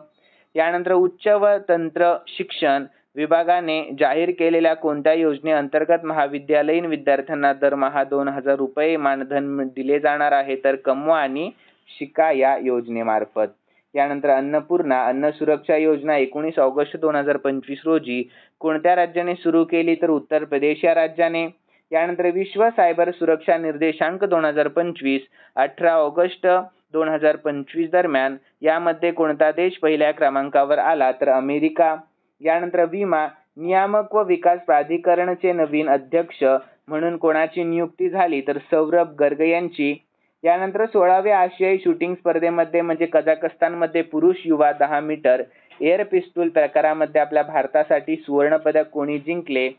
यानंतर उच्च व तंत्र शिक्षण विभागाने जाहीर केलेल्या कोणत्या योजनेअंतर्गत महाविद्यालयीन विद्यार्थ्यांना दरमहा 2000 रुपये मानधन दिले जाणार आहे, तर कमवा आणि शिका या योजनेमार्फत. यानंतर अन्नपूर्णा अन्न सुरक्षा योजना 19 ऑगस्ट 2025 रोजी कोणत्या राज्याने सुरू केली, तर उत्तर प्रदेश या राज्याने. यानंतर विश्व सायबर सुरक्षा निर्देशांक 2025 18 ऑगस्ट 2025 दरम्यान यामध्ये कोणता देश पहिल्या क्रमांकावर आला, तर अमेरिका. यानंतर विमा नियामक व विकास प्राधिकरणचे नवीन अध्यक्ष म्हणून कोणाची नियुक्ती झाली, तर सौरभ गर्ग यांची. यानंतर 16व्या आशियाई शूटिंग स्पर्धेमध्ये म्हणजे कझाकस्तानमध्ये पुरुष युवा 10 मीटर एअर पिस्तूल प्रकारामध्ये आपल्या भारतासाठी सुवर्ण पदक कोणी जिंकले,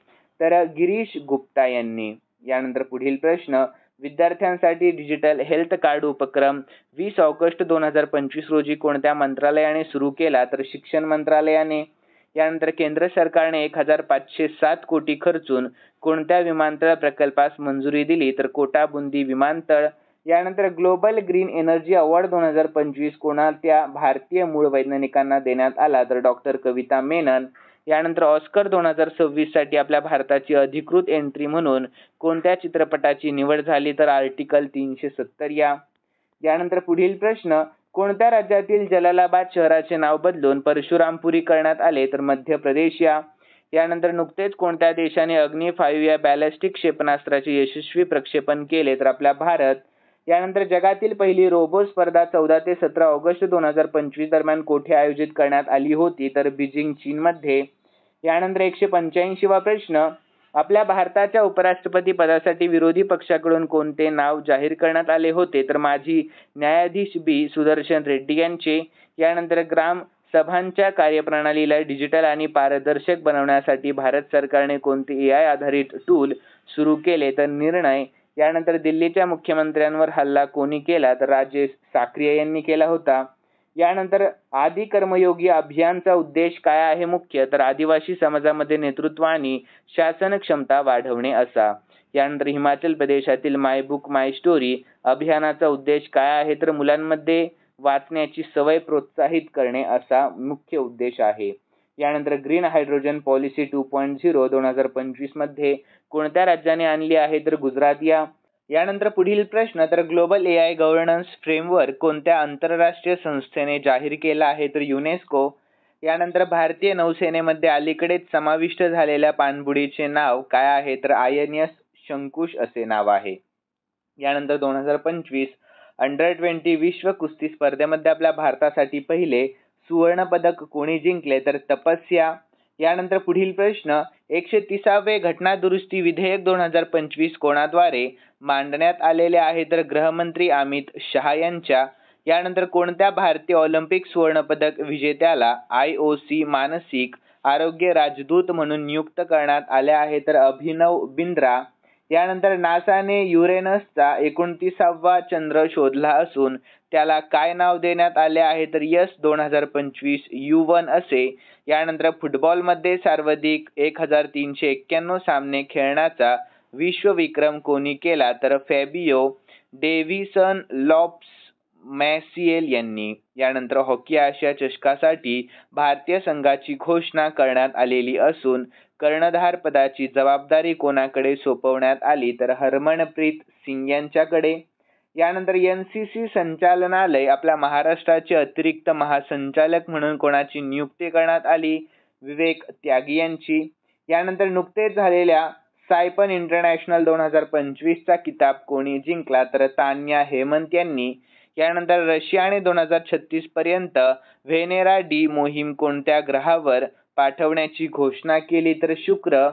तर गिरीश गुप्ता यांनी. यानंतर पुढील प्रश्न, विद्यार्थ्यांसाठी डिजिटल हेल्थ कार्ड उपक्रम 20 ऑगस्ट 2025 रोजी कोणत्या मंत्रालयाने सुरू केला, तर शिक्षण मंत्रालयाने. यानंतर केंद्र सरकारने 1507 कोटी खर्चून कोणत्या विमानतळ प्रकल्पास मंजुरी दिली, तर कोटा बुंदी विमानतळ. यानंतर ग्लोबल ग्रीन एनर्जी अवॉर्ड 2025 कोणत्या भारतीय मूळ वैज्ञानिकांना देण्यात आला, तर डॉक्टर कविता मेनन. यानंतर ऑस्कर 2026 साठी आपल्या भारताची अधिकृत एंट्री म्हणून कोणत्या चित्रपटाची निवड झाली, तर आर्टिकल 370. यानंतर पुढील प्रश्न, कोणत्या राज्यातील जलालाबाद शहराचे नाव बदलून परशुरामपुरी करण्यात आले, तर मध्य प्रदेश. यानंतर नुकतेच कोणत्या देशाने अग्नी 5 या बॅलिस्टिक क्षेपणास्त्राचे यशस्वी प्रक्षेपण केले, तर आपला भारत. यानंतर जगातील पहिली रोबो स्पर्धा 14 ते 17 ऑगस्ट 2025 दरम्यान कोठे आयोजित करण्यात आली होती? तर बीजिंग, चीनमध्ये. यानंतर 185वा प्रश्न, आपल्या भारताच्या उपराष्ट्रपती पदासाठी विरोधी पक्षाकडून कोणते नाव जाहीर करण्यात आले होते? तर माजी न्यायाधीश बी. सुदर्शन रेड्डी यांचे. यानंतर ग्राम सभांच्या कार्यप्रणालीला डिजिटल आणि पारदर्शक बनवण्यासाठी भारत सरकारने कोणते AI आधारित टूल सुरू केले? तर निर्णय. यानंतर दिल्लीच्या मुख्यमंत्र्यांवर हल्ला कोणी केला? तर राजेश साखरिया यांनी केला होता. यानंतर आदि कर्मयोगी अभियानचा उद्देश काय आहे मुख्य? तर आदिवासी समाजामध्ये नेतृत्व आणि शासन क्षमता वाढवणे असा. यानंतर हिमाचल प्रदेशातील माय बुक माय स्टोरी अभियानाचा उद्देश काय आहे? तर मुलांमध्ये वाचण्याची सवय प्रोत्साहित करणे असा मुख्य उद्देश आहे. यानंतर ग्रीन हायड्रोजन पॉलिसी 2.0 2025 मध्ये कोणत्या राज्याने आणली आहे? तर गुजरात या. यानंतर पुढील प्रश्न, तर ग्लोबल AI गव्हर्नन्स फ्रेमवर्क कोणत्या आंतरराष्ट्रीय संस्थेने जाहीर केला आहे? तर युनेस्को. यानंतर भारतीय नौसेनेमध्ये अलीकडेच समाविष्ट झालेल्या पाणबुडीचे नाव काय आहे? तर INS शंकुश असे नाव आहे. यानंतर 2025 अंडर-20 विश्व कुस्ती स्पर्धेमध्ये आपल्या भारतासाठी पहिले सुवर्ण पदक कोणी जिंकले? तर तपस्या. यानंतर पुढील प्रश्न, 130वे घटना दुरुस्ती विधेयक 2025 कोणाद्वारे मांडण्यात आलेले आहे? तर गृहमंत्री अमित शहा यांच्या. यानंतर कोणत्या भारतीय ऑलिम्पिक सुवर्ण पदक विजेत्याला IOC मानसिक आरोग्य राजदूत म्हणून नियुक्त करण्यात आले आहे? तर अभिनव बिंद्रा. यानंतर नासाने युरेनसचा 29वा चंद्र शोधला असून त्याला काय नाव देण्यात आले आहे? तर S2025 U1 असे. यानंतर फुटबॉलमध्ये सर्वाधिक 1391 सामने खेळण्याचा विश्वविक्रम कोणी केला? तर फॅबियो डेव्हिसन लॉप्स मॅसिएल यांनी. यानंतर हॉकी आशिया चषकासाठी भारतीय संघाची घोषणा करण्यात आलेली असून कर्णधार पदाची जबाबदारी कोणाकडे सोपवण्यात आली? तर हरमनप्रीत सिंग यांच्याकडे. यानंतर NCC संचालनालय आपल्या महाराष्ट्राचे अतिरिक्त महासंचालक म्हणून कोणाची नियुक्ती करण्यात आली? विवेक त्यागी यांची. यानंतर नुकतेच झालेल्या सायपन इंटरनॅशनल 2025 चा किताब कोणी जिंकला? तर तान्या हेमंत यांनी. यानंतर रशियाने 2036 पर्यंत व्हेनेरा डी मोहीम कोणत्या ग्रहावर पाठवण्याची घोषणा केली? तर शुक्र.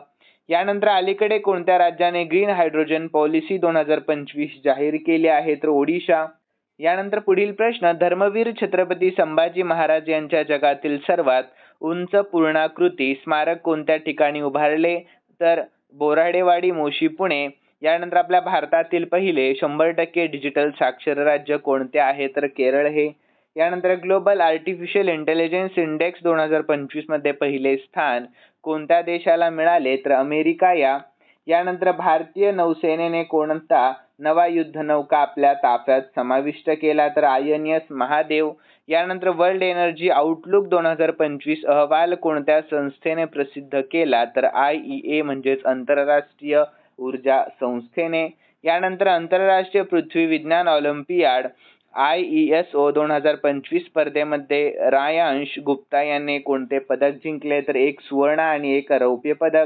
यानंतर अलीकडे कोणत्या राज्याने ग्रीन हायड्रोजन पॉलिसी 2025 जाहीर केली आहे? तर ओडिशा. यानंतर पुढील प्रश्न, धर्मवीर छत्रपती संभाजी महाराज यांच्या जगातील सर्वात उंच पूर्णाकृती स्मारक कोणत्या ठिकाणी उभारले? तर बोराडेवाडी, मोशी, पुणे. यानंतर आपल्या भारतातील पहिले 100% डिजिटल साक्षर राज्य कोणते आहे? तर केरळ हे. यानंतर ग्लोबल आर्टिफिशियल इंटेलिजन्स इंडेक्स 2025 मध्ये पहिले स्थान कोणत्या देशाला मिळाले? तर अमेरिका या. यानंतर भारतीय नौसेनेने कोणता नवा युद्धनौका आपल्या ताफ्यात समाविष्ट केला? तर INS महादेव. यानंतर वर्ल्ड एनर्जी आउटलुक 2025 अहवाल कोणत्या संस्थेने प्रसिद्ध केला? तर IEA म्हणजेच आंतरराष्ट्रीय ऊर्जा संस्थेने. यानंतर आंतरराष्ट्रीय पृथ्वी विज्ञान ऑलिम्पियाड IESO 2025 स्पर्धेमध्ये रायांश गुप्ता यांनी कोणते पदक जिंकले? तर एक सुवर्ण आणि एक रौप्य पदक.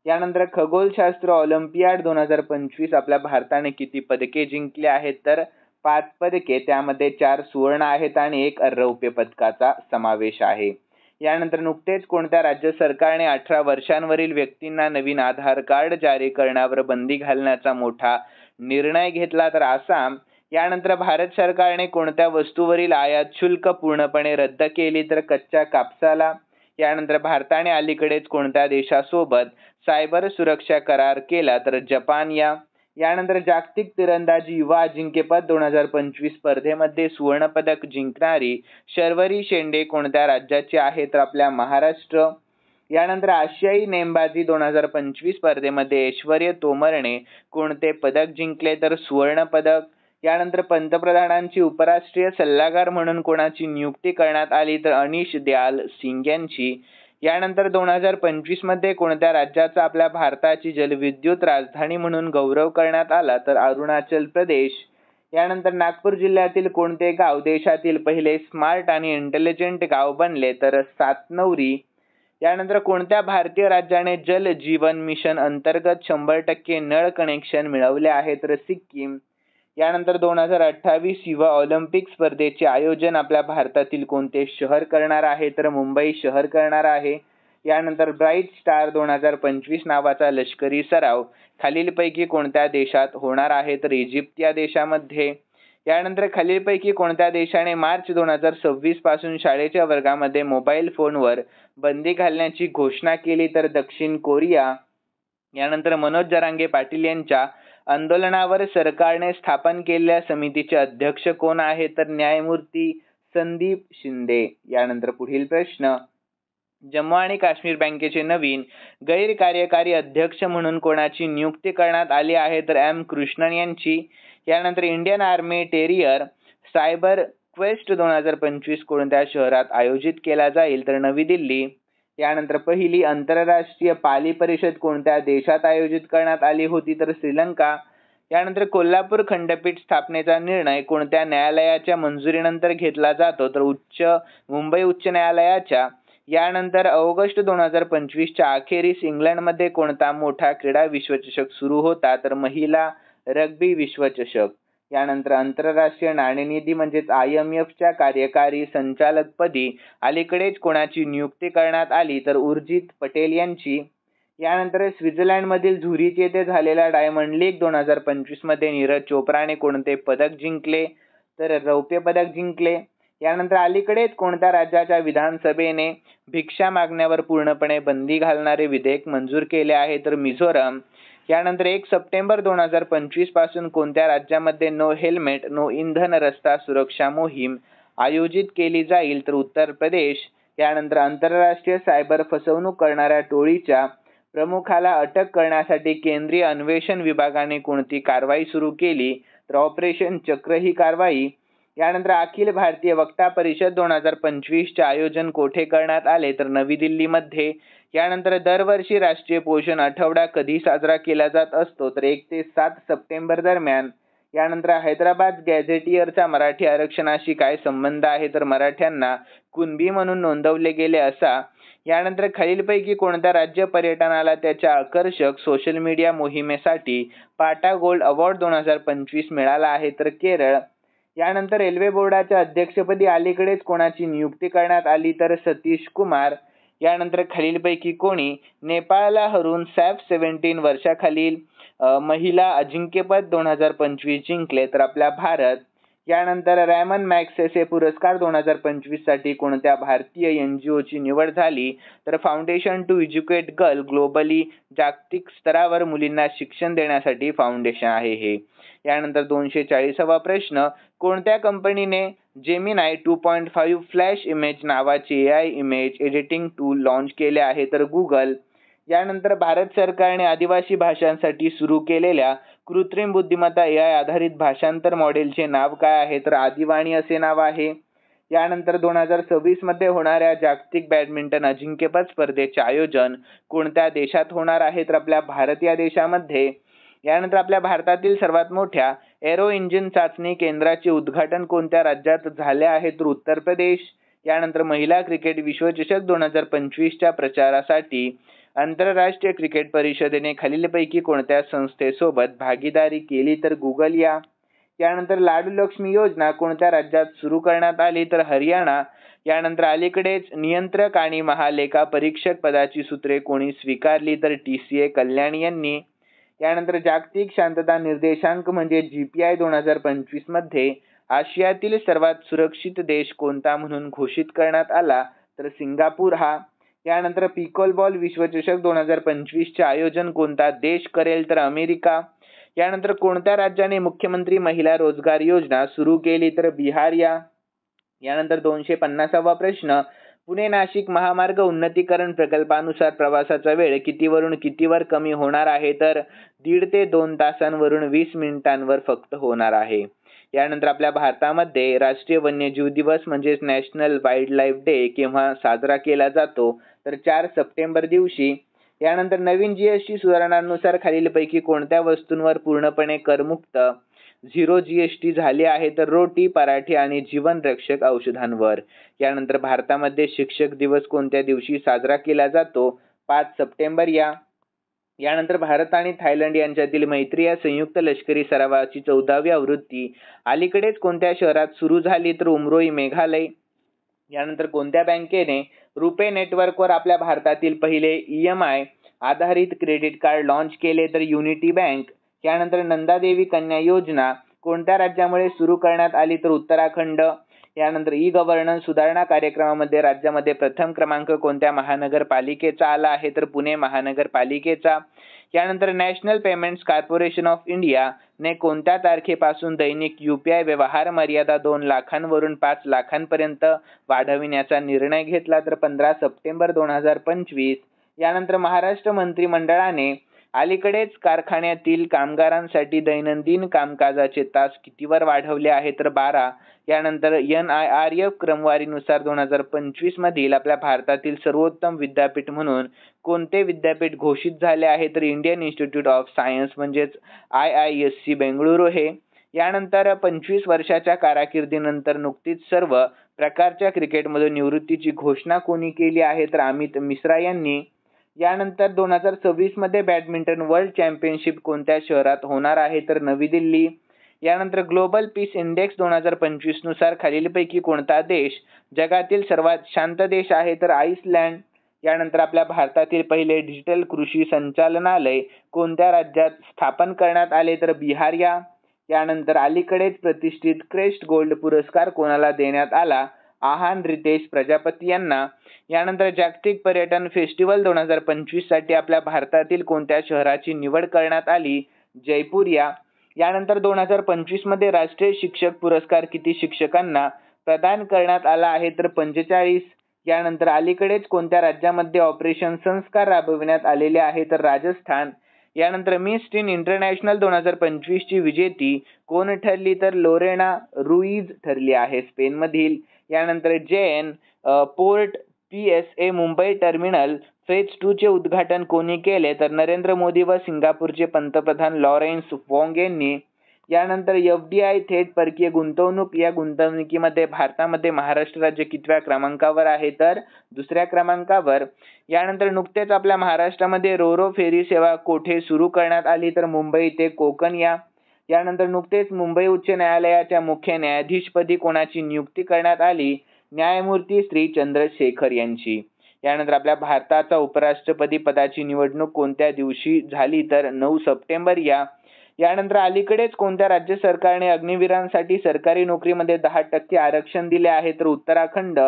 यानंतर खगोलशास्त्र ऑलिम्पियाड 2025 आपल्या भारताने किती पदके जिंकली आहेत? तर 5 पदके, त्यामध्ये 4 सुवर्ण आहेत आणि एक रौप्य पदकाचा समावेश आहे. यानंतर नुकतेच कोणत्या राज्य सरकारने 18 वर्षांवरील व्यक्तींना नवीन आधार कार्ड जारी करण्यावर बंदी घालण्याचा मोठा निर्णय घेतला? तर आसाम. यानंतर भारत सरकारने कोणत्या वस्तूवरील आयात शुल्क पूर्णपणे रद्द केली? तर कच्च्या कापसाला. यानंतर भारताने अलीकडेच कोणत्या देशासोबत सायबर सुरक्षा करार केला? तर जपान या. यानंतर जागतिक तिरंदाजी युवा अजिंक्यपद 2025 स्पर्धेमध्ये सुवर्ण पदक जिंकणारी शर्वरी शेंडे कोणत्या राज्याची आहे? तर आपल्या महाराष्ट्र. यानंतर आशियाई नेमबाजी 2025 स्पर्धेमध्ये ऐश्वर्य तोमरने कोणते पदक जिंकले? तर सुवर्ण पदक. यानंतर पंतप्रधानांची उपराष्ट्रीय सल्लागार म्हणून कोणाची नियुक्ती करण्यात आली? तर अनिश दयाल सिंग यांची. यानंतर 2025 मध्ये कोणत्या राज्याचा आपल्या भारताची जलविद्युत राजधानी म्हणून गौरव करण्यात आला? तर अरुणाचल प्रदेश. यानंतर नागपूर जिल्ह्यातील कोणते गाव देशातील पहिले स्मार्ट आणि इंटेलिजंट गाव बनले? तर सातनौरी. यानंतर कोणत्या भारतीय राज्याने जल जीवन मिशन अंतर्गत 100% नळ कनेक्शन मिळवले आहे? तर सिक्कीम. यानंतर 2028 युवा ऑलिम्पिक स्पर्धेचे आयोजन आपल्या भारतातील कोणते शहर करणार आहे, तर मुंबई शहर करणार आहे. यानंतर ब्राईट स्टार 2025 नावाचा लष्करी सराव खालीलपैकी कोणत्या देशात होणार आहे, तर इजिप्त या देशामध्ये. यानंतर खालीलपैकी कोणत्या देशाने मार्च 2026 पासून शाळेच्या वर्गामध्ये मोबाईल फोनवर बंदी घालण्याची घोषणा केली, तर दक्षिण कोरिया. यानंतर मनोज जरांगे पाटील यांच्या आंदोलनावर सरकारने स्थापन केलेल्या समितीचे अध्यक्ष कोण आहे, तर न्यायमूर्ती संदीप शिंदे. यानंतर पुढील प्रश्न, जम्मू आणि काश्मीर बँकेचे नवीन गैर कार्यकारी अध्यक्ष म्हणून कोणाची नियुक्ती करण्यात आली आहे, तर एम कृष्णन यांची. यानंतर Indian army terrier cyber quest 2025 कोणत्या शहरात आयोजित केला जाईल, तर नवी दिल्ली. यानंतर पहिली आंतरराष्ट्रीय पाली परिषद कोणत्या देशात आयोजित करण्यात आली होती, तर श्रीलंका. यानंतर कोल्हापूर खंडपीठ स्थापनेचा निर्णय कोणत्या न्यायालयाच्या मंजुरीनंतर घेतला जातो, तर मुंबई उच्च न्यायालयाच्या. यानंतर ऑगस्ट 2025च्या अखेरीस इंग्लंडमध्ये कोणता मोठा क्रीडा विश्वचषक सुरू होता, तर महिला रग्बी विश्वचषक. यानंतर आंतरराष्ट्रीय नाणेनिधी म्हणजेच IMFच्या कार्यकारी संचालकपदी अलीकडेच कोणाची नियुक्ती करण्यात आली, तर उर्जित पटेल यांची. यानंतर स्वित्झर्लंडमधील झुरिच येथे झालेल्या डायमंड लीग 2025 मध्ये नीरज चोप्राने कोणते पदक जिंकले, तर रौप्य पदक जिंकले. यानंतर अलीकडेच कोणत्या राज्याच्या विधानसभेने भिक्षा मागण्यावर पूर्णपणे बंदी घालणारे विधेयक मंजूर केले आहे, तर मिझोरम. यानंतर 1 सप्टेंबर 2025 पासून कोणत्या राज्यामध्ये नो हेल्मेट नो इंधन रस्ता सुरक्षा मोहीम आयोजित केली जाईल, तर उत्तर प्रदेश. यानंतर आंतरराष्ट्रीय सायबर फसवणूक करणाऱ्या टोळीच्या प्रमुखाला अटक करण्यासाठी केंद्रीय अन्वेषण विभागाने कोणती कारवाई सुरू केली, तर ऑपरेशन चक्र ही कारवाई. यानंतर अखिल भारतीय वक्ता परिषद 2025चे आयोजन कोठे करण्यात आले, तर नवी दिल्लीमध्ये. यानंतर दरवर्षी राष्ट्रीय पोषण आठवडा कधी साजरा केला जात असतो, तर 1 ते 7 सप्टेंबर दरम्यान. यानंतर हैदराबाद गॅझेटियरचा मराठी आरक्षणाशी काय संबंध आहे, तर मराठ्यांना कुणबी म्हणून नोंदवले गेले असा. यानंतर खालीलपैकी कोणत्या राज्य पर्यटनाला त्याच्या आकर्षक सोशल मीडिया मोहिमेसाठी पाटा गोल्ड अवॉर्ड 2025 मिळाला आहे, तर केरळ. यानंतर रेल्वे बोर्डाच्या अध्यक्षपदी अलीकडेच कोणाची नियुक्ती करण्यात आली, तर सतीश कुमार. यानंतर खालीलपैकी कोणी नेपाळला हरवून सॅफ 17 वर्षाखालील महिला अजिंक्यपद 2025 जिंकले, तर आपला भारत. यानंतर रॅमन मॅग्सेसे पुरस्कार 2025 साठी कोणत्या भारतीय NGOची निवड झाली, तर foundation to educate girl globally. जागतिक स्तरावर मुलींना शिक्षण देण्यासाठी फाउंडेशन आहे हे. यानंतर 240वा प्रश्न, कोणत्या कंपनीने जेमिनाय 2.5 फ्लॅश इमेज नावाचे AI image editing tool launch केले आहे, तर गुगल. यानंतर भारत सरकारने आदिवासी भाषांसाठी सुरू केलेल्या कृत्रिम बुद्धिमत्ता AI आधारित भाषांतर मॉडेलचे नाव काय आहे, तर आदिवाणी असे नाव आहे. यानंतर 2026 मध्ये होणाऱ्या जागतिक बॅडमिंटन अजिंक्यपद स्पर्धेचे आयोजन कोणत्या देशात होणार आहे, तर आपल्या भारत या देशामध्ये. यानंतर आपल्या भारतातील सर्वात मोठ्या एरो इंजिन चाचणी केंद्राचे उद्घाटन कोणत्या राज्यात झाले आहे, तर उत्तर प्रदेश. यानंतर महिला क्रिकेट विश्वचषक 2025च्या प्रचारासाठी आंतरराष्ट्रीय क्रिकेट परिषदेने खालीलपैकी कोणत्या संस्थेसोबत भागीदारी केली, तर गुगल या. यानंतर लाडू लक्ष्मी योजना कोणत्या राज्यात सुरू करण्यात आली, तर हरियाणा. यानंतर अलीकडेच नियंत्रक आणि महालेखा परीक्षक पदाची सूत्रे कोणी स्वीकारली, तर TCA कल्याणी यांनी. यानंतर जागतिक शांतता निर्देशांक म्हणजे GPI 2025 मध्ये आशियातील सर्वात सुरक्षित देश कोणता म्हणून घोषित करण्यात आला, तर सिंगापूर हा. यानंतर पिकोलबॉल विश्वचषक 2025 चे आयोजन कोणता देश करेल, तर अमेरिका. यानंतर कोणत्या राज्याने मुख्यमंत्री महिला रोजगार योजना सुरू केली, तर बिहार या. यानंतर 250वा प्रश्न, पुणे नाशिक महामार्ग उन्नतीकरण प्रकल्पानुसार प्रवासाचा वेळ कितीवरून कितीवर कमी होणार आहे, तर 1.5 ते 2 तासांवरून 20 मिनिटांवर फक्त होणार आहे. यानंतर आपल्या भारतामध्ये राष्ट्रीय वन्यजीव दिवस म्हणजेच नॅशनल वाईल्ड लाईफ डे केव्हा साजरा केला जातो, तर 4 सप्टेंबर दिवशी. यानंतर नवीन GST सुधारणांनुसार खालीलपैकी कोणत्या वस्तूंवर पूर्णपणे करमुक्त 0 GST झाले आहे, तर रोटी, पराठे आणि जीवनरक्षक औषधांवर. यानंतर भारतामध्ये शिक्षक दिवस कोणत्या दिवशी साजरा केला जातो, 5 सप्टेंबर या. यानंतर भारत आणि थायलंड यांच्यातील मैत्री या संयुक्त लष्करी सरावाची 14वी आवृत्ती अलीकडेच कोणत्या शहरात सुरू झाली तर उमरोई मेघालय. यानंतर कोणत्या बँकेने रुपे नेटवर्कवर आपल्या भारतातील पहिले EMI आधारित क्रेडिट कार्ड लॉन्च केले तर युनिटी बँक. यानंतर नंदादेवी कन्या योजना कोणत्या राज्यामुळे सुरू करण्यात आली तर उत्तराखंड. यानंतर गव्हर्नन्स सुधारणा कार्यक्रमामध्ये राज्यामध्ये प्रथम क्रमांक कोणत्या महानगरपालिकेचा आला आहे तर पुणे महानगरपालिकेचा. यानंतर national payments corporation of India ने कोणत्या तारखेपासून दैनिक UPI व्यवहार मर्यादा 2 लाखांवरून 5 लाखांपर्यंत वाढविण्याचा निर्णय घेतला तर 15 सप्टेंबर 2025. यानंतर महाराष्ट्र मंत्रिमंडळाने अलीकडेच कारखान्यातील कामगारांसाठी दैनंदिन कामकाजाचे तास कितीवर वाढवले आहे तर 12. यानंतर NIRF क्रमवारीनुसार 2025 मधील आपल्या भारतातील सर्वोत्तम विद्यापीठ म्हणून कोणते विद्यापीठ घोषित झाले आहे तर इंडियन इन्स्टिट्यूट ऑफ सायन्स म्हणजेच IISc बेंगळुरू हे. यानंतर 25 वर्षाच्या कारकिर्दीनंतर नुकतीच सर्व प्रकारच्या क्रिकेटमधून निवृत्तीची घोषणा कोणी केली आहे तर अमित मिश्रा यांनी. यानंतर 2026 मध्ये बॅडमिंटन वर्ल्ड चॅम्पियनशिप कोणत्या शहरात होणार आहे तर नवी दिल्ली. यानंतर ग्लोबल पीस इंडेक्स 2025 नुसार खालीलपैकी कोणता देश जगातील सर्वात शांत देश आहे तर आइसलँड. यानंतर आपल्या भारतातील पहिले डिजिटल कृषी संचालनालय कोणत्या राज्यात स्थापन करण्यात आले तर बिहार या. यानंतर अलीकडेच प्रतिष्ठित क्रेस्ट गोल्ड पुरस्कार कोणाला देण्यात आला आहान रितेश प्रजापती यांना. यानंतर जागतिक पर्यटन फेस्टिवल 2025 साठी आपल्या भारतातील कोणत्या शहराची निवड करण्यात आली जयपूर या. यानंतर 2025 मध्ये राष्ट्रीय शिक्षक पुरस्कार किती शिक्षकांना प्रदान करण्यात आला आहे तर 45. यानंतर अलीकडेच कोणत्या राज्यामध्ये ऑपरेशन संस्कार राबविण्यात आलेले आहे तर राजस्थान. यानंतर मिस टीन इंटरनॅशनल 2025 ची विजेती कोण ठरली तर लोरेना रुईज ठरली आहे स्पेनमधील. यानंतर JN port PSA Mumbai terminal phase 2 चे उद्घाटन कोणी केले तर नरेंद्र मोदी व सिंगापूरचे पंतप्रधान लॉरेन्स वॉंग यांनी. यानंतर FDI थेट परकीय गुंतवणूक या गुंतवणुकीमध्ये भारतामध्ये महाराष्ट्र राज्य कितव्या क्रमांकावर आहे तर 2ऱ्या क्रमांकावर. यानंतर नुकतेच आपल्या महाराष्ट्रामध्ये रोरो फेरी सेवा कोठे सुरू करण्यात आली तर मुंबई ते कोकण या. यानंतर नुकतेच मुंबई उच्च न्यायालयाच्या मुख्य न्यायाधीशपदी कोणाची नियुक्ती करण्यात आली न्यायमूर्ती श्री चंद्रशेखर यांची. यानंतर आपल्या भारताचा उपराष्ट्रपती पदाची निवडणूक कोणत्या दिवशी झाली तर 9 सप्टेंबर या. यानंतर अलीकडेच कोणत्या राज्य सरकारने अग्निवीरांसाठी सरकारी नोकरीमध्ये 10% आरक्षण दिले आहे तर उत्तराखंड.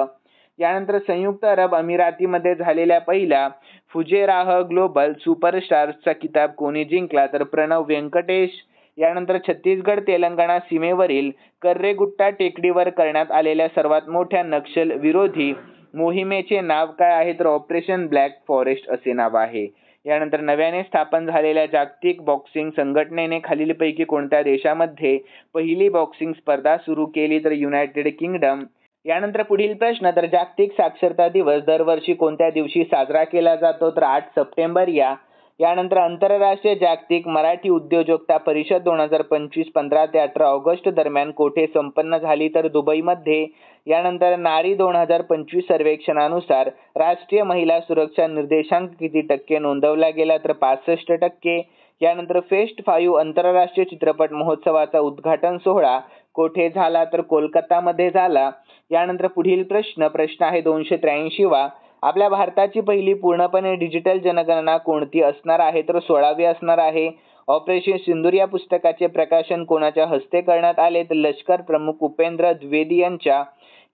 यानंतर संयुक्त अरब अमिरातीमध्ये झालेल्या पहिल्या फुजेराह ग्लोबल सुपरस्टार्सचा किताब कोणी जिंकला तर प्रणव व्यंकटेश. यानंतर छत्तीसगड तेलंगणा सीमेवरील कर्रेगुट्टा टेकडीवर करण्यात आलेल्या सर्वात मोठ्या नक्षल विरोधी मोहिमेचे नाव काय आहे तर ऑपरेशन ब्लॅक फॉरेस्ट असे नाव आहे. यानंतर नव्याने स्थापन झालेल्या जागतिक बॉक्सिंग संघटनेने खालीलपैकी कोणत्या देशामध्ये पहिली बॉक्सिंग स्पर्धा सुरू केली तर युनायटेड किंगडम. यानंतर पुढील प्रश्न तर जागतिक साक्षरता दिवस दरवर्षी कोणत्या दिवशी साजरा केला जातो तर 8 सप्टेंबर या. यानंतर आंतरराष्ट्रीय जागतिक मराठी उद्योजकता परिषद 2025 15 ते 18 ऑगस्ट दरम्यान कोठे संपन्न झाली तर दुबईमध्ये. यानंतर नारी 2025 सर्वेक्षणानुसार राष्ट्रीय महिला सुरक्षा निर्देशांक किती टक्के नोंदवला गेला तर 65%. यानंतर फेस्ट 5 आंतरराष्ट्रीय चित्रपट महोत्सवाचा उद्घाटन सोहळा कोठे झाला तर कोलकातामध्ये झाला. यानंतर पुढील प्रश्न आहे 283 वा. आपल्या भारताची पहिली पूर्णपणे डिजिटल जनगणना कोणती असणार आहे तर 16वी असणार आहे. ऑपरेशन सिंदूर या पुस्तकाचे प्रकाशन कोणाच्या हस्ते करण्यात आले तर लष्कर प्रमुख उपेंद्र द्विवेदी यांच्या.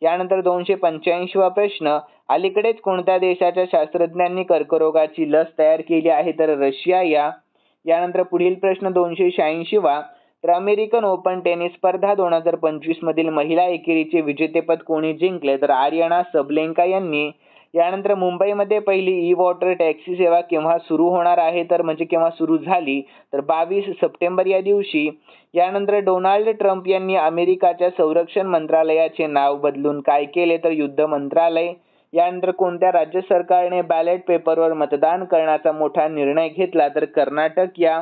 यानंतर 285 वा प्रश्न अलीकडेच कोणत्या देशाच्या शास्त्रज्ञांनी कर्करोगाची लस तयार केली आहे तर रशिया या. यानंतर पुढील प्रश्न 286 वा. तर अमेरिकन ओपन टेनिस स्पर्धा 2025 मधील महिला एकेरीचे विजेतेपद कोणी जिंकले तर आर्यना सबलेंका यांनी. यानंतर मुंबईमध्ये पहिली वॉटर टॅक्सी सेवा केव्हा सुरू होणार आहे तर केव्हा सुरू झाली तर 22 सप्टेंबर या दिवशी. यानंतर डोनाल्ड ट्रम्प यांनी अमेरिकाच्या संरक्षण मंत्रालयाचे नाव बदलून काय केले तर युद्ध मंत्रालय. यानंतर कोणत्या राज्य सरकारने बॅलेट पेपरवर मतदान करण्याचा मोठा निर्णय घेतला तर कर्नाटक या.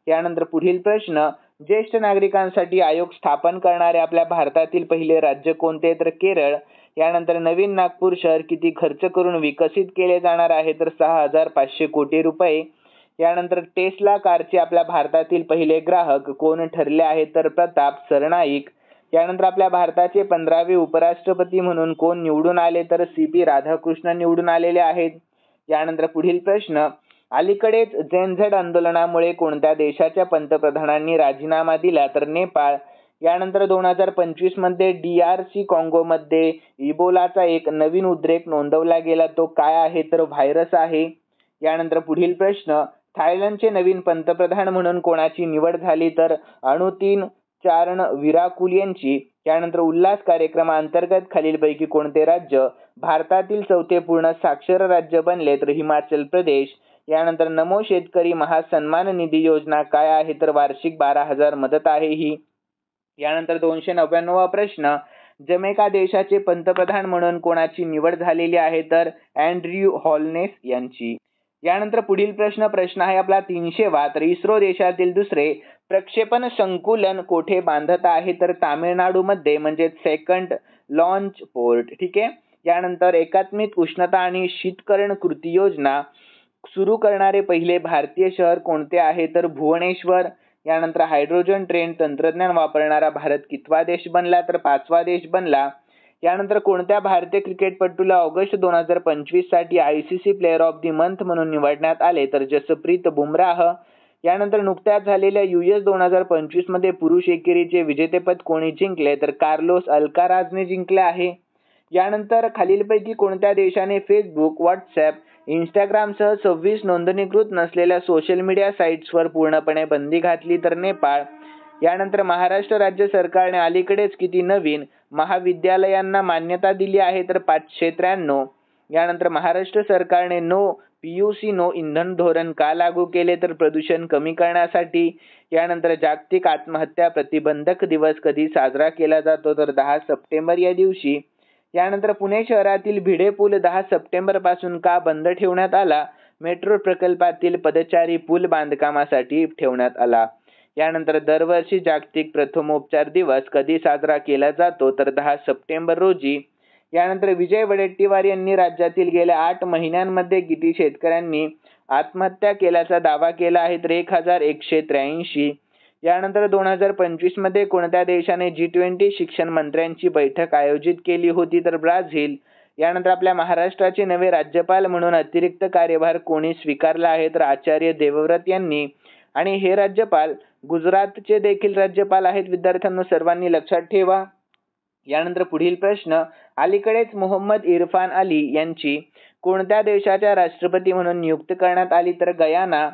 यानंतर पुढील प्रश्न ज्येष्ठ नागरिकांसाठी आयोग स्थापन करणारे आपल्या भारतातील पहिले राज्य कोणते तर केरळ. यानंतर नवीन नागपूर शहर किती खर्च करून विकसित केले जाणार आहे तर 6,500 कोटी रुपये. यानंतर टेस्ला कारचे आपल्या भारतातील पहिले ग्राहक कोण ठरले आहेत तर प्रताप सरनाईक. यानंतर आपल्या भारताचे 15वे उपराष्ट्रपती म्हणून कोण निवडून आले तर CP राधाकृष्णन निवडून आलेले आहेत. यानंतर पुढील प्रश्न, अलीकडेच ZenZ आंदोलनामुळे कोणत्या देशाच्या पंतप्रधानांनी राजीनामा दिला तर नेपाळ. यानंतर 2025 मध्ये DRC काँगोमध्ये इबोलाचा एक नवीन उद्रेक नोंदवला गेला, तो काय आहे तर व्हायरस आहे. यानंतर पुढील प्रश्न, थायलंडचे नवीन पंतप्रधान म्हणून कोणाची निवड झाली तर अनुतीन चारणविराकुल यांची. यानंतर उल्हास कार्यक्रमाअंतर्गत खालीलपैकी कोणते राज्य भारतातील चौथे पूर्ण साक्षर राज्य बनले तर हिमाचल प्रदेश. यानंतर नमो शेतकरी महासन्मान निधी योजना काय आहे तर वार्षिक 12,000 मदत आहे ही. यानंतर 299वा प्रश्न, जमैका देशाचे पंतप्रधान म्हणून कोणाची निवड झालेली आहे तर अँड्र्यू हॉलनेस यांची. यानंतर पुढील प्रश्न आहे आपला 300वा, तर इस्रो देशातील दुसरे प्रक्षेपण संकुलन कोठे बांधत आहे तर तामिळनाडूमध्ये, म्हणजे सेकंड लॉन्च पोर्ट. ठीक आहे. यानंतर एकात्मिक उष्णता आणि शीतकरण कृती योजना सुरू करणारे पहिले भारतीय शहर कोणते आहे तर भुवनेश्वर. यानंतर हायड्रोजन ट्रेन तंत्रज्ञान वापरणारा भारत कितवा देश बनला तर 5वा देश बनला. यानंतर कोणत्या भारतीय क्रिकेटपटूला ऑगस्ट 2025 साठी ICC player of the month म्हणून निवडण्यात आले तर जसप्रीत बुमराह. यानंतर नुकत्याच झालेल्या US 2025 मध्ये पुरुष एकेरीचे विजेतेपद कोणी जिंकले तर कार्लोस अल्काराजने जिंकले आहे. यानंतर खालीलपैकी कोणत्या देशाने फेसबुक, व्हॉट्सॲप, इंस्टाग्रामसह 26 नोंदणीकृत नसलेल्या सोशल मीडिया साईट्सवर पूर्णपणे बंदी घातली तर नेपाळ. यानंतर महाराष्ट्र राज्य सरकारने अलीकडेच किती नवीन महाविद्यालयांना मान्यता दिली आहे तर 593. यानंतर महाराष्ट्र सरकारने PUC नो इंधन धोरण का लागू केले तर प्रदूषण कमी करण्यासाठी. यानंतर जागतिक आत्महत्या प्रतिबंधक दिवस कधी साजरा केला जातो तर 10 सप्टेंबर या दिवशी. यानंतर पुणे शहरातील भिडे पूल 10 सप्टेंबर पासून का बंद ठेवण्यात आला, मेट्रो प्रकल्पातील पदचारी पूल बांधकामासाठी ठेवण्यात आला. यानंतर दरवर्षी जागतिक प्रथमोपचार दिवस कधी साजरा केला जातो तर 10 सप्टेंबर रोजी. यानंतर विजय वडेट्टीवार यांनी राज्यातील गेल्या 8 महिन्यांमध्ये किती शेतकऱ्यांनी आत्महत्या केल्याचा दावा केला आहे तर 1183. यानंतर 2025 मध्ये कोणत्या देशाने G20 शिक्षण मंत्र्यांची बैठक आयोजित केली होती तर ब्राझील. यानंतर आपल्या महाराष्ट्राचे नवे राज्यपाल म्हणून अतिरिक्त कार्यभार कोणी स्वीकारला आहे तर आचार्य देवव्रत यांनी. आणि हे राज्यपाल गुजरातचे देखील राज्यपाल आहेत विद्यार्थ्यांनो, सर्वांनी लक्षात ठेवा. यानंतर पुढील प्रश्न, अलीकडेच मोहम्मद इरफान अली यांची कोणत्या देशाच्या राष्ट्रपती म्हणून नियुक्ती करण्यात आली तर गयाना.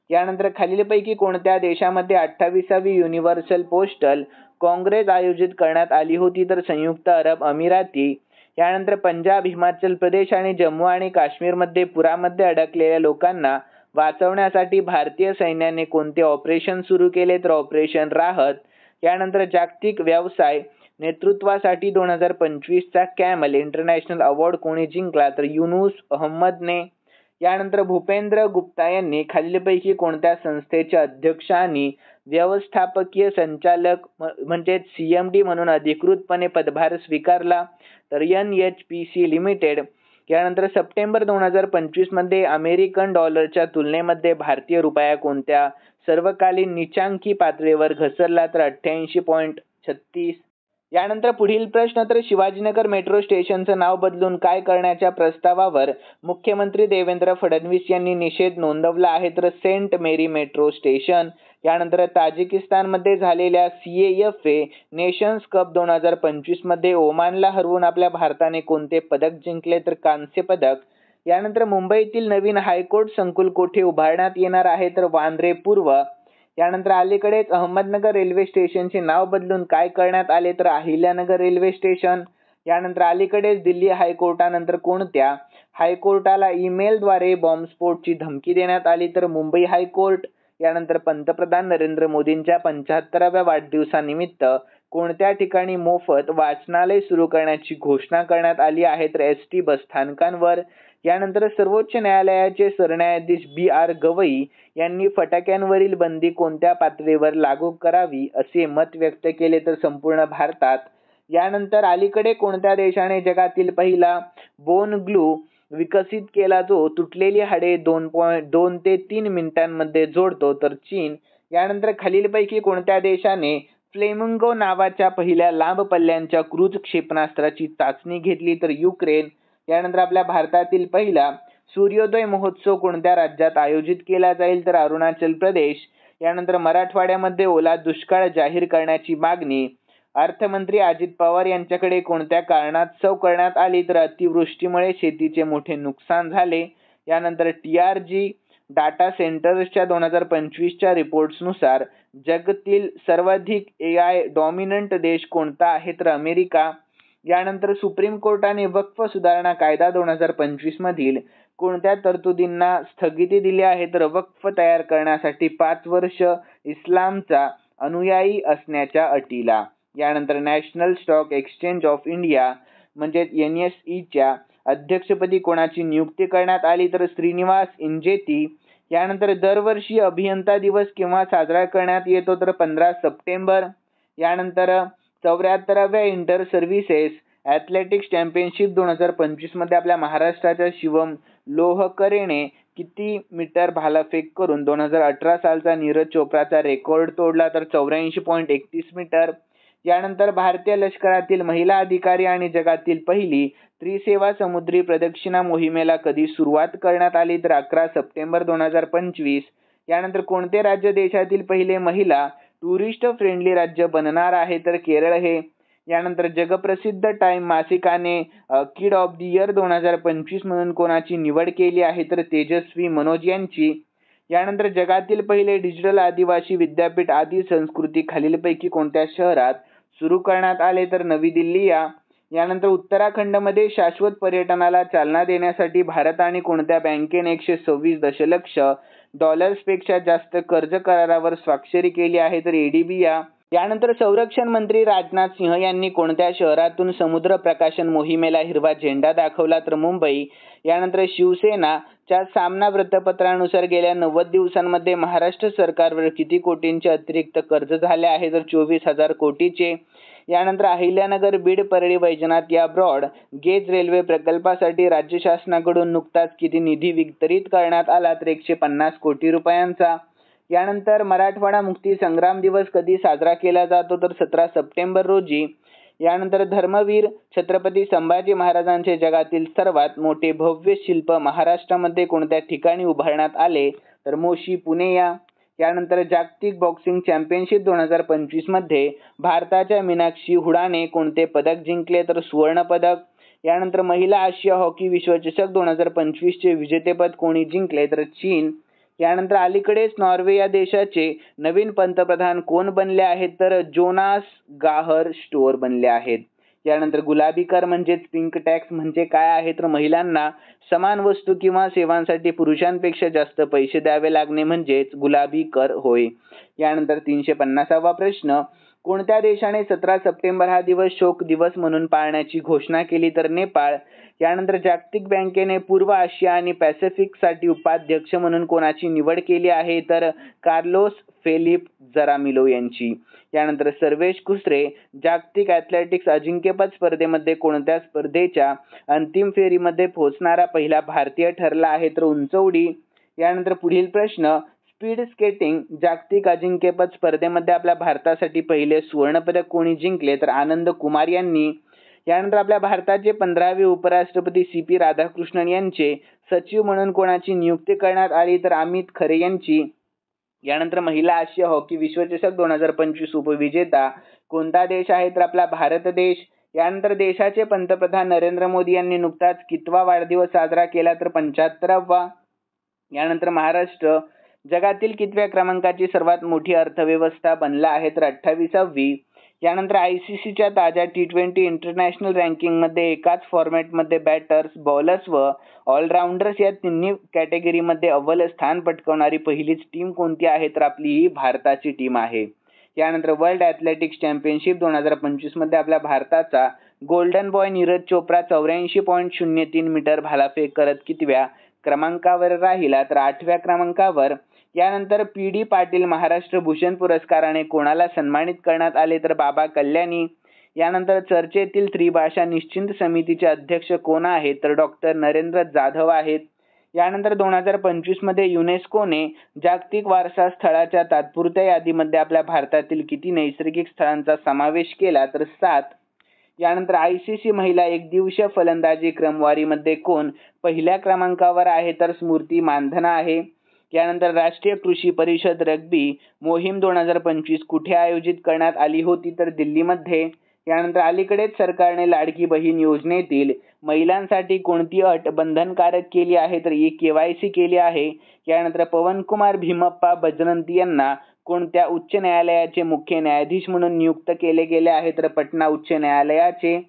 यानंतर खालीलपैकी कोणत्या देशामध्ये 28वी युनिव्हर्सल पोस्टल काँग्रेस आयोजित करण्यात आली होती तर संयुक्त अरब अमिराती. यानंतर पंजाब, हिमाचल प्रदेश आणि जम्मू आणि काश्मीरमध्ये पुरामध्ये अडकलेल्या लोकांना वाचवण्यासाठी भारतीय सैन्याने कोणते ऑपरेशन सुरू केले तर ऑपरेशन राहत. यानंतर जागतिक व्यवसाय नेतृत्वासाठी 2025चा कॅमल इंटरनॅशनल अवॉर्ड कोणी जिंकला तर युनुस अहमदने. यानंतर भूपेंद्र गुप्ता यांनी खालीलपैकी कोणत्या संस्थेचे अध्यक्ष आणि व्यवस्थापकीय संचालक म्हणजे CMD म्हणून अधिकृतपणे पदभार स्वीकारला तर NHPC लिमिटेड. यानंतर सप्टेंबर 2025 मध्ये अमेरिकन डॉलरच्या तुलनेमध्ये भारतीय रुपया कोणत्या सर्वकालीन नीचांकी पातळीवर घसरला तर 88.36. यानंतर पुढील प्रश्न, तर शिवाजीनगर मेट्रो स्टेशनचं नाव बदलून काय करण्याच्या प्रस्तावावर मुख्यमंत्री देवेंद्र फडणवीस यांनी निषेध नोंदवला आहे तर सेंट मेरी मेट्रो स्टेशन. यानंतर ताजिकिस्तानमध्ये झालेल्या CAFA नेशन्स कप 2025 मध्ये ओमानला हरवून आपल्या भारताने कोणते पदक जिंकले तर कांस्य पदक. यानंतर मुंबईतील नवीन हायकोर्ट संकुल कोठे उभारण्यात येणार आहे तर वांद्रे पूर्व. यानंतर अलीकडेच अहमदनगर रेल्वे स्टेशनचे नाव बदलून काय करण्यात आले तर अहिल्यानगर रेल्वे स्टेशन. यानंतर अलीकडेच दिल्ली हायकोर्टानंतर कोणत्या हायकोर्टाला ईमेलद्वारे बॉम्बस्फोटची धमकी देण्यात आली तर मुंबई हायकोर्ट. यानंतर पंतप्रधान नरेंद्र मोदींच्या 75व्या वाढदिवसानिमित्त कोणत्या ठिकाणी मोफत वाचनालय सुरू करण्याची घोषणा करण्यात आली आहे तर ST बसस्थानकांवर. यानंतर सर्वोच्च न्यायालयाचे सरन्यायाधीश BR गवई यांनी फटाक्यांवरील बंदी कोणत्या पातळीवर लागू करावी असे मत व्यक्त केले तर संपूर्ण भारतात. यानंतर अलीकडे कोणत्या देशाने जगातील पहिला बोन ग्लू विकसित केला जो तुटलेली हाडे 2 ते 3 मिनिटांमध्ये जोडतो तर चीन. यानंतर खालीलपैकी कोणत्या देशाने फ्लेमिंगो नावाच्या पहिल्या लांब पल्ल्याच्या क्रूझ क्षेपणास्त्राची चाचणी घेतली तर युक्रेन. यानंतर आपल्या भारतातील पहिला सूर्योदय महोत्सव कोणत्या राज्यात आयोजित केला जाईल तर अरुणाचल प्रदेश. यानंतर मराठवाड्यामध्ये ओला दुष्काळ जाहीर करण्याची मागणी. अर्थमंत्री अजित पवार यांच्याकडे कोणत्या कारणास्तव करण्यात आली तर अतिवृष्टीमुळे शेतीचे मोठे नुकसान झाले. यानंतर TRG डाटा सेंटर्सच्या 2025च्या रिपोर्ट्सनुसार जगातील सर्वाधिक AI डॉमिनंट देश कोणता आहे तर अमेरिका. यानंतर सुप्रीम कोर्टाने वक्फ सुधारणा कायदा 2025 मधील कोणत्या तरतुदींना स्थगिती दिली आहे तर वक्फ तयार करण्यासाठी 5 वर्ष इस्लामचा अनुयायी असण्याच्या अटीला. यानंतर national stock exchange of India म्हणजेच NSEच्या अध्यक्षपदी कोणाची नियुक्ती करण्यात आली तर श्रीनिवास इंजेती. यानंतर दरवर्षी अभियंता दिवस केव्हा साजरा करण्यात येतो तर 15 सप्टेंबर. यानंतर 74व्या इंटर सर्व्हिसेस ॲथलेटिक्स चॅम्पियनशिप 2025 मध्ये आपल्या महाराष्ट्राच्या शिवम लोहकरेने किती मीटर भालाफेक करून 2018 सालचा नीरज चोप्राचा रेकॉर्ड तोडला तर 84.31 मीटर. यानंतर भारतीय लष्करातील महिला अधिकारी आणि जगातील पहिली त्रिसेवा समुद्री प्रदक्षिणा मोहिमेला कधी सुरुवात करण्यात आली तर 11 सप्टेंबर 2025. यानंतर कोणते राज्य देशातील पहिले महिला टुरिस्ट फ्रेंडली राज्य बनणार आहे तर केरळ हे. यानंतर जगप्रसिद्ध टाइम मासिकाने किड ऑफ द इयर 2025 म्हणून कोणाची निवड केली आहे तर तेजस्वी मनोज यांची. यानंतर जगातील पहिले डिजिटल आदिवासी विद्यापीठ आदी संस्कृती खालीलपैकी कोणत्या शहरात सुरू करण्यात आले तर नवी दिल्ली या. यानंतर उत्तराखंडमध्ये शाश्वत पर्यटनाला चालना देण्यासाठी भारत आणि कोणत्या बँकेने 126 दशलक्ष डॉलर्सपेक्षा जास्त कर्ज करारावर स्वाक्षरी केली आहे तर ADB या. यानंतर संरक्षण मंत्री राजनाथ सिंह यांनी कोणत्या शहरातून समुद्र प्रकाशन मोहिमेला हिरवा झेंडा दाखवला तर मुंबई. यानंतर शिवसेनाच्या सामना वृत्तपत्रानुसार गेल्या 90 दिवसांमध्ये महाराष्ट्र सरकारवर किती कोटींचे अतिरिक्त कर्ज झाले आहे तर 24,000 कोटीचे. यानंतर अहिल्यानगर बीड परळी वैजनाथ या ब्रॉड गेज रेल्वे प्रकल्पासाठी राज्य शासनाकडून नुकताच किती निधी वितरित करण्यात आला तर 150 कोटी रुपयांचा. यानंतर मराठवाडा मुक्ती संग्राम दिवस कधी साजरा केला जातो तर 17 सप्टेंबर रोजी. यानंतर धर्मवीर छत्रपती संभाजी महाराजांचे जगातील सर्वात मोठे भव्य शिल्प महाराष्ट्रामध्ये कोणत्या ठिकाणी उभारण्यात आले तर मोशी पुणे या. यानंतर जागतिक बॉक्सिंग चॅम्पियनशिप 2025 मध्ये भारताच्या मीनाक्षी हुडाने कोणते पदक जिंकले तर सुवर्ण पदक. यानंतर महिला आशिया हॉकी विश्वचषक 2025 चे विजेतेपद कोणी जिंकले तर चीन. यानंतर अलीकडेच नॉर्वे या देशाचे नवीन पंतप्रधान कोण बनले आहेत तर जोनास गाहर स्टोर बनले आहेत. यानंतर गुलाबी कर म्हणजेच पिंक टॅक्स म्हणजे काय आहे तर महिलांना समान वस्तू किंवा सेवांसाठी पुरुषांपेक्षा जास्त पैसे द्यावे लागणे म्हणजेच गुलाबी कर होय. यानंतर 350वा प्रश्न. कोणत्या देशाने 17 सप्टेंबर हा दिवस शोक दिवस म्हणून पाळण्याची घोषणा केली तर नेपाळ. यानंतर जागतिक बँकेने पूर्व आशिया आणि पॅसिफिकसाठी उपाध्यक्ष म्हणून कोणाची निवड केली आहे तर कार्लोस फेलिप जरामिलो यांची. यानंतर सर्वेश खुसरे जागतिक ॲथलेटिक्स अजिंक्यपद स्पर्धेमध्ये कोणत्या स्पर्धेच्या अंतिम फेरीमध्ये पोहोचणारा पहिला भारतीय ठरला आहे तर उंचवडी. यानंतर पुढील प्रश्न. स्पीड स्केटिंग जागतिक अजिंक्यपद स्पर्धेमध्ये आपल्या भारतासाठी पहिले सुवर्णपदक कोणी जिंकले तर आनंद कुमार यांनी. यानंतर आपल्या भारताचे 15वे उपराष्ट्रपती CP राधाकृष्णन यांचे सचिव म्हणून कोणाची नियुक्ती करण्यात आली तर अमित खरे यांची. यानंतर महिला आशिया हॉकी विश्वचषक 2025 उपविजेता कोणता देश आहे तर आपला भारत देश. यानंतर देशाचे पंतप्रधान नरेंद्र मोदी यांनी नुकताच कितवा वाढदिवस साजरा केला तर 75वा. यानंतर महाराष्ट्र जगातील कितव्या क्रमांकाची सर्वात मोठी अर्थव्यवस्था बनला आहे तर 28वी. यानंतर ICCच्या ताज्या T20 इंटरनॅशनल रँकिंगमध्ये एकाच फॉर्मॅटमध्ये बॅटर्स, बॉलर्स व ऑलराऊंडर्स या तिन्ही कॅटेगरीमध्ये अव्वल स्थान पटकावणारी पहिलीच टीम कोणती आहे तर आपली ही भारताची टीम आहे. यानंतर वर्ल्ड ॲथलेटिक्स चॅम्पियनशिप 2025 मध्ये आपल्या भारताचा golden boy Neeraj Chopra 84.03 metre भालाफेक करत कितव्या क्रमांकावर राहिला तर 8व्या क्रमांकावर. यानंतर PD पाटील महाराष्ट्र भूषण पुरस्काराने कोणाला सन्मानित करण्यात आले तर बाबा कल्याणी. यानंतर चर्चेतील त्रिभाषा निश्चित समितीचे अध्यक्ष कोण आहेत तर डॉक्टर नरेंद्र जाधव आहेत. यानंतर 2025 मध्ये युनेस्कोने जागतिक वारसा स्थळाच्या तात्पुरत्या यादीमध्ये आपल्या भारतातील किती नैसर्गिक स्थळांचा समावेश केला तर 7. यानंतर ICC महिला एकदिवसीय फलंदाजी क्रमवारीमध्ये कोण पहिल्या क्रमांकावर आहे तर स्मृती मानधना आहे. यानंतर राष्ट्रीय कृषी परिषद रग्बी मोहीम 2025 कुठे आयोजित करण्यात आली होती तर दिल्लीमध्ये. यानंतर अलीकडेच सरकारने लाडकी बहीण योजनेतील महिलांसाठी कोणती अट बंधनकारक केली आहे तर KYC केली आहे. यानंतर पवनकुमार भीमप्पा बजरंती यांना कोणत्या उच्च न्यायालयाचे मुख्य न्यायाधीश म्हणून नियुक्त केले गेले आहे तर पटना उच्च न्यायालयाचे.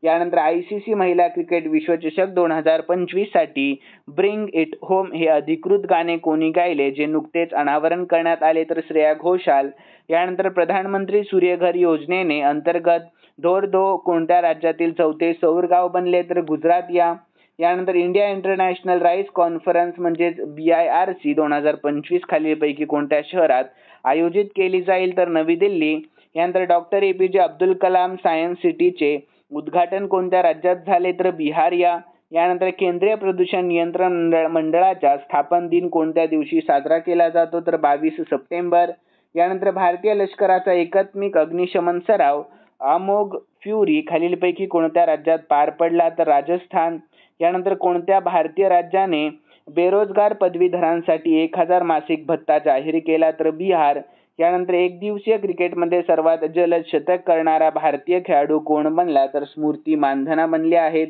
यानंतर ICC महिला क्रिकेट विश्वचषक 2025 साठी ब्रिंग इट होम हे अधिकृत गाणे कोणी गायले जे नुकतेच अनावरण करण्यात आले तर श्रेया घोषाल. यानंतर प्रधानमंत्री सूर्यघर योजनेने अंतर्गत धोरदो कोणत्या राज्यातील 4थे सौर गाव बनले तर गुजरात या. यानंतर इंडिया इंटरनॅशनल राईस कॉन्फरन्स म्हणजेच BIRC 2025 खालीलपैकी कोणत्या शहरात आयोजित केली जाईल तर नवी दिल्ली. यानंतर doctor APJ Abdul Kalam science सिटीचे उद्घाटन कोणत्या राज्यात झाले तर बिहार या. यानंतर केंद्रीय प्रदूषण नियंत्रण मंडळाचा स्थापन दिन कोणत्या दिवशी साजरा केला जातो तर 22 सप्टेंबर. यानंतर भारतीय लष्कराचा एकात्मिक अग्निशमन सराव अमोघ फ्युरी खालीलपैकी कोणत्या राज्यात पार पडला तर राजस्थान. यानंतर कोणत्या भारतीय राज्याने बेरोजगार पदवीधरांसाठी 1000 मासिक भत्ता जाहीर केला तर बिहार. यानंतर एकदिवसीय क्रिकेटमध्ये सर्वात जलद शतक करणारा भारतीय खेळाडू कोण बनला तर स्मृती मानधना बनले आहेत.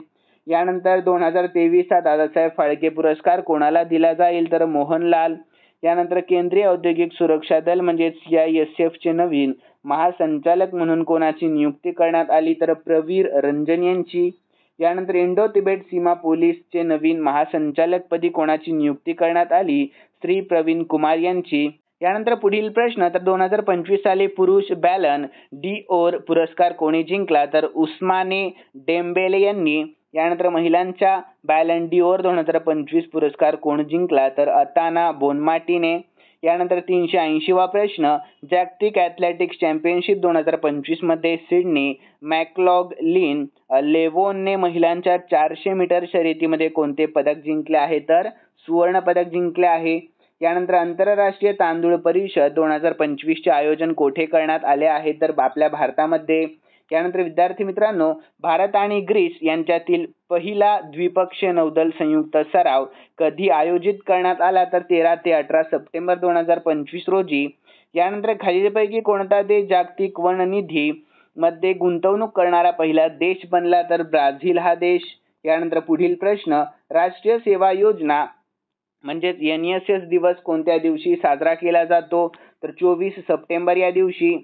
यानंतर 2023 दादासाहेब फाळके पुरस्कार कोणाला दिला जाईल तर मोहनलाल. यानंतर केंद्रीय औद्योगिक सुरक्षा दल म्हणजे CISF चे नवीन महासंचालक म्हणून कोणाची नियुक्ती करण्यात आली तर प्रवीर रंजन यांची. यानंतर इंडो तिबेट सीमा पोलीसचे नवीन महासंचालकपदी कोणाची नियुक्ती करण्यात आली श्री प्रवीण कुमार यांची. यानंतर पुढील प्रश्न तर 2025 साली पुरुष बॅलन डीओर पुरस्कार कोणी जिंकला तर उस्माने डेम्बेले यांनी. यानंतर महिलांच्या बॅलन डीओर 2025 पुरस्कार कोण जिंकला तर अताना बोनमाटीने. यानंतर 380वा प्रश्न जागतिक ॲथलेटिक्स चॅम्पियनशिप 2025 मध्ये सिडनी मॅकलॉगलिन लेवोनने महिलांच्या 400 मीटर शर्यतीमध्ये कोणते पदक जिंकले आहे तर सुवर्ण पदक जिंकले आहे. यानंतर आंतरराष्ट्रीय तांदूळ परिषद 2025 चे आयोजन कोठे करण्यात आले आहे तर आपल्या भारतामध्ये. यानंतर विद्यार्थी मित्रांनो, भारत आणि ग्रीस यांच्यातील पहिला द्विपक्षीय नौदल संयुक्त सराव कधी आयोजित करण्यात आला तर 13 ते 18 सप्टेंबर 2025 रोजी. यानंतर खालीलपैकी कोणता देश जागतिक वन निधी मध्ये गुंतवणूक करणारा पहिला देश बनला तर ब्राझील हा देश. यानंतर पुढील प्रश्न राष्ट्रीय सेवा योजना म्हणजेच NSS दिवस कोणत्या दिवशी साजरा केला जातो तर 24 सप्टेंबर या दिवशी.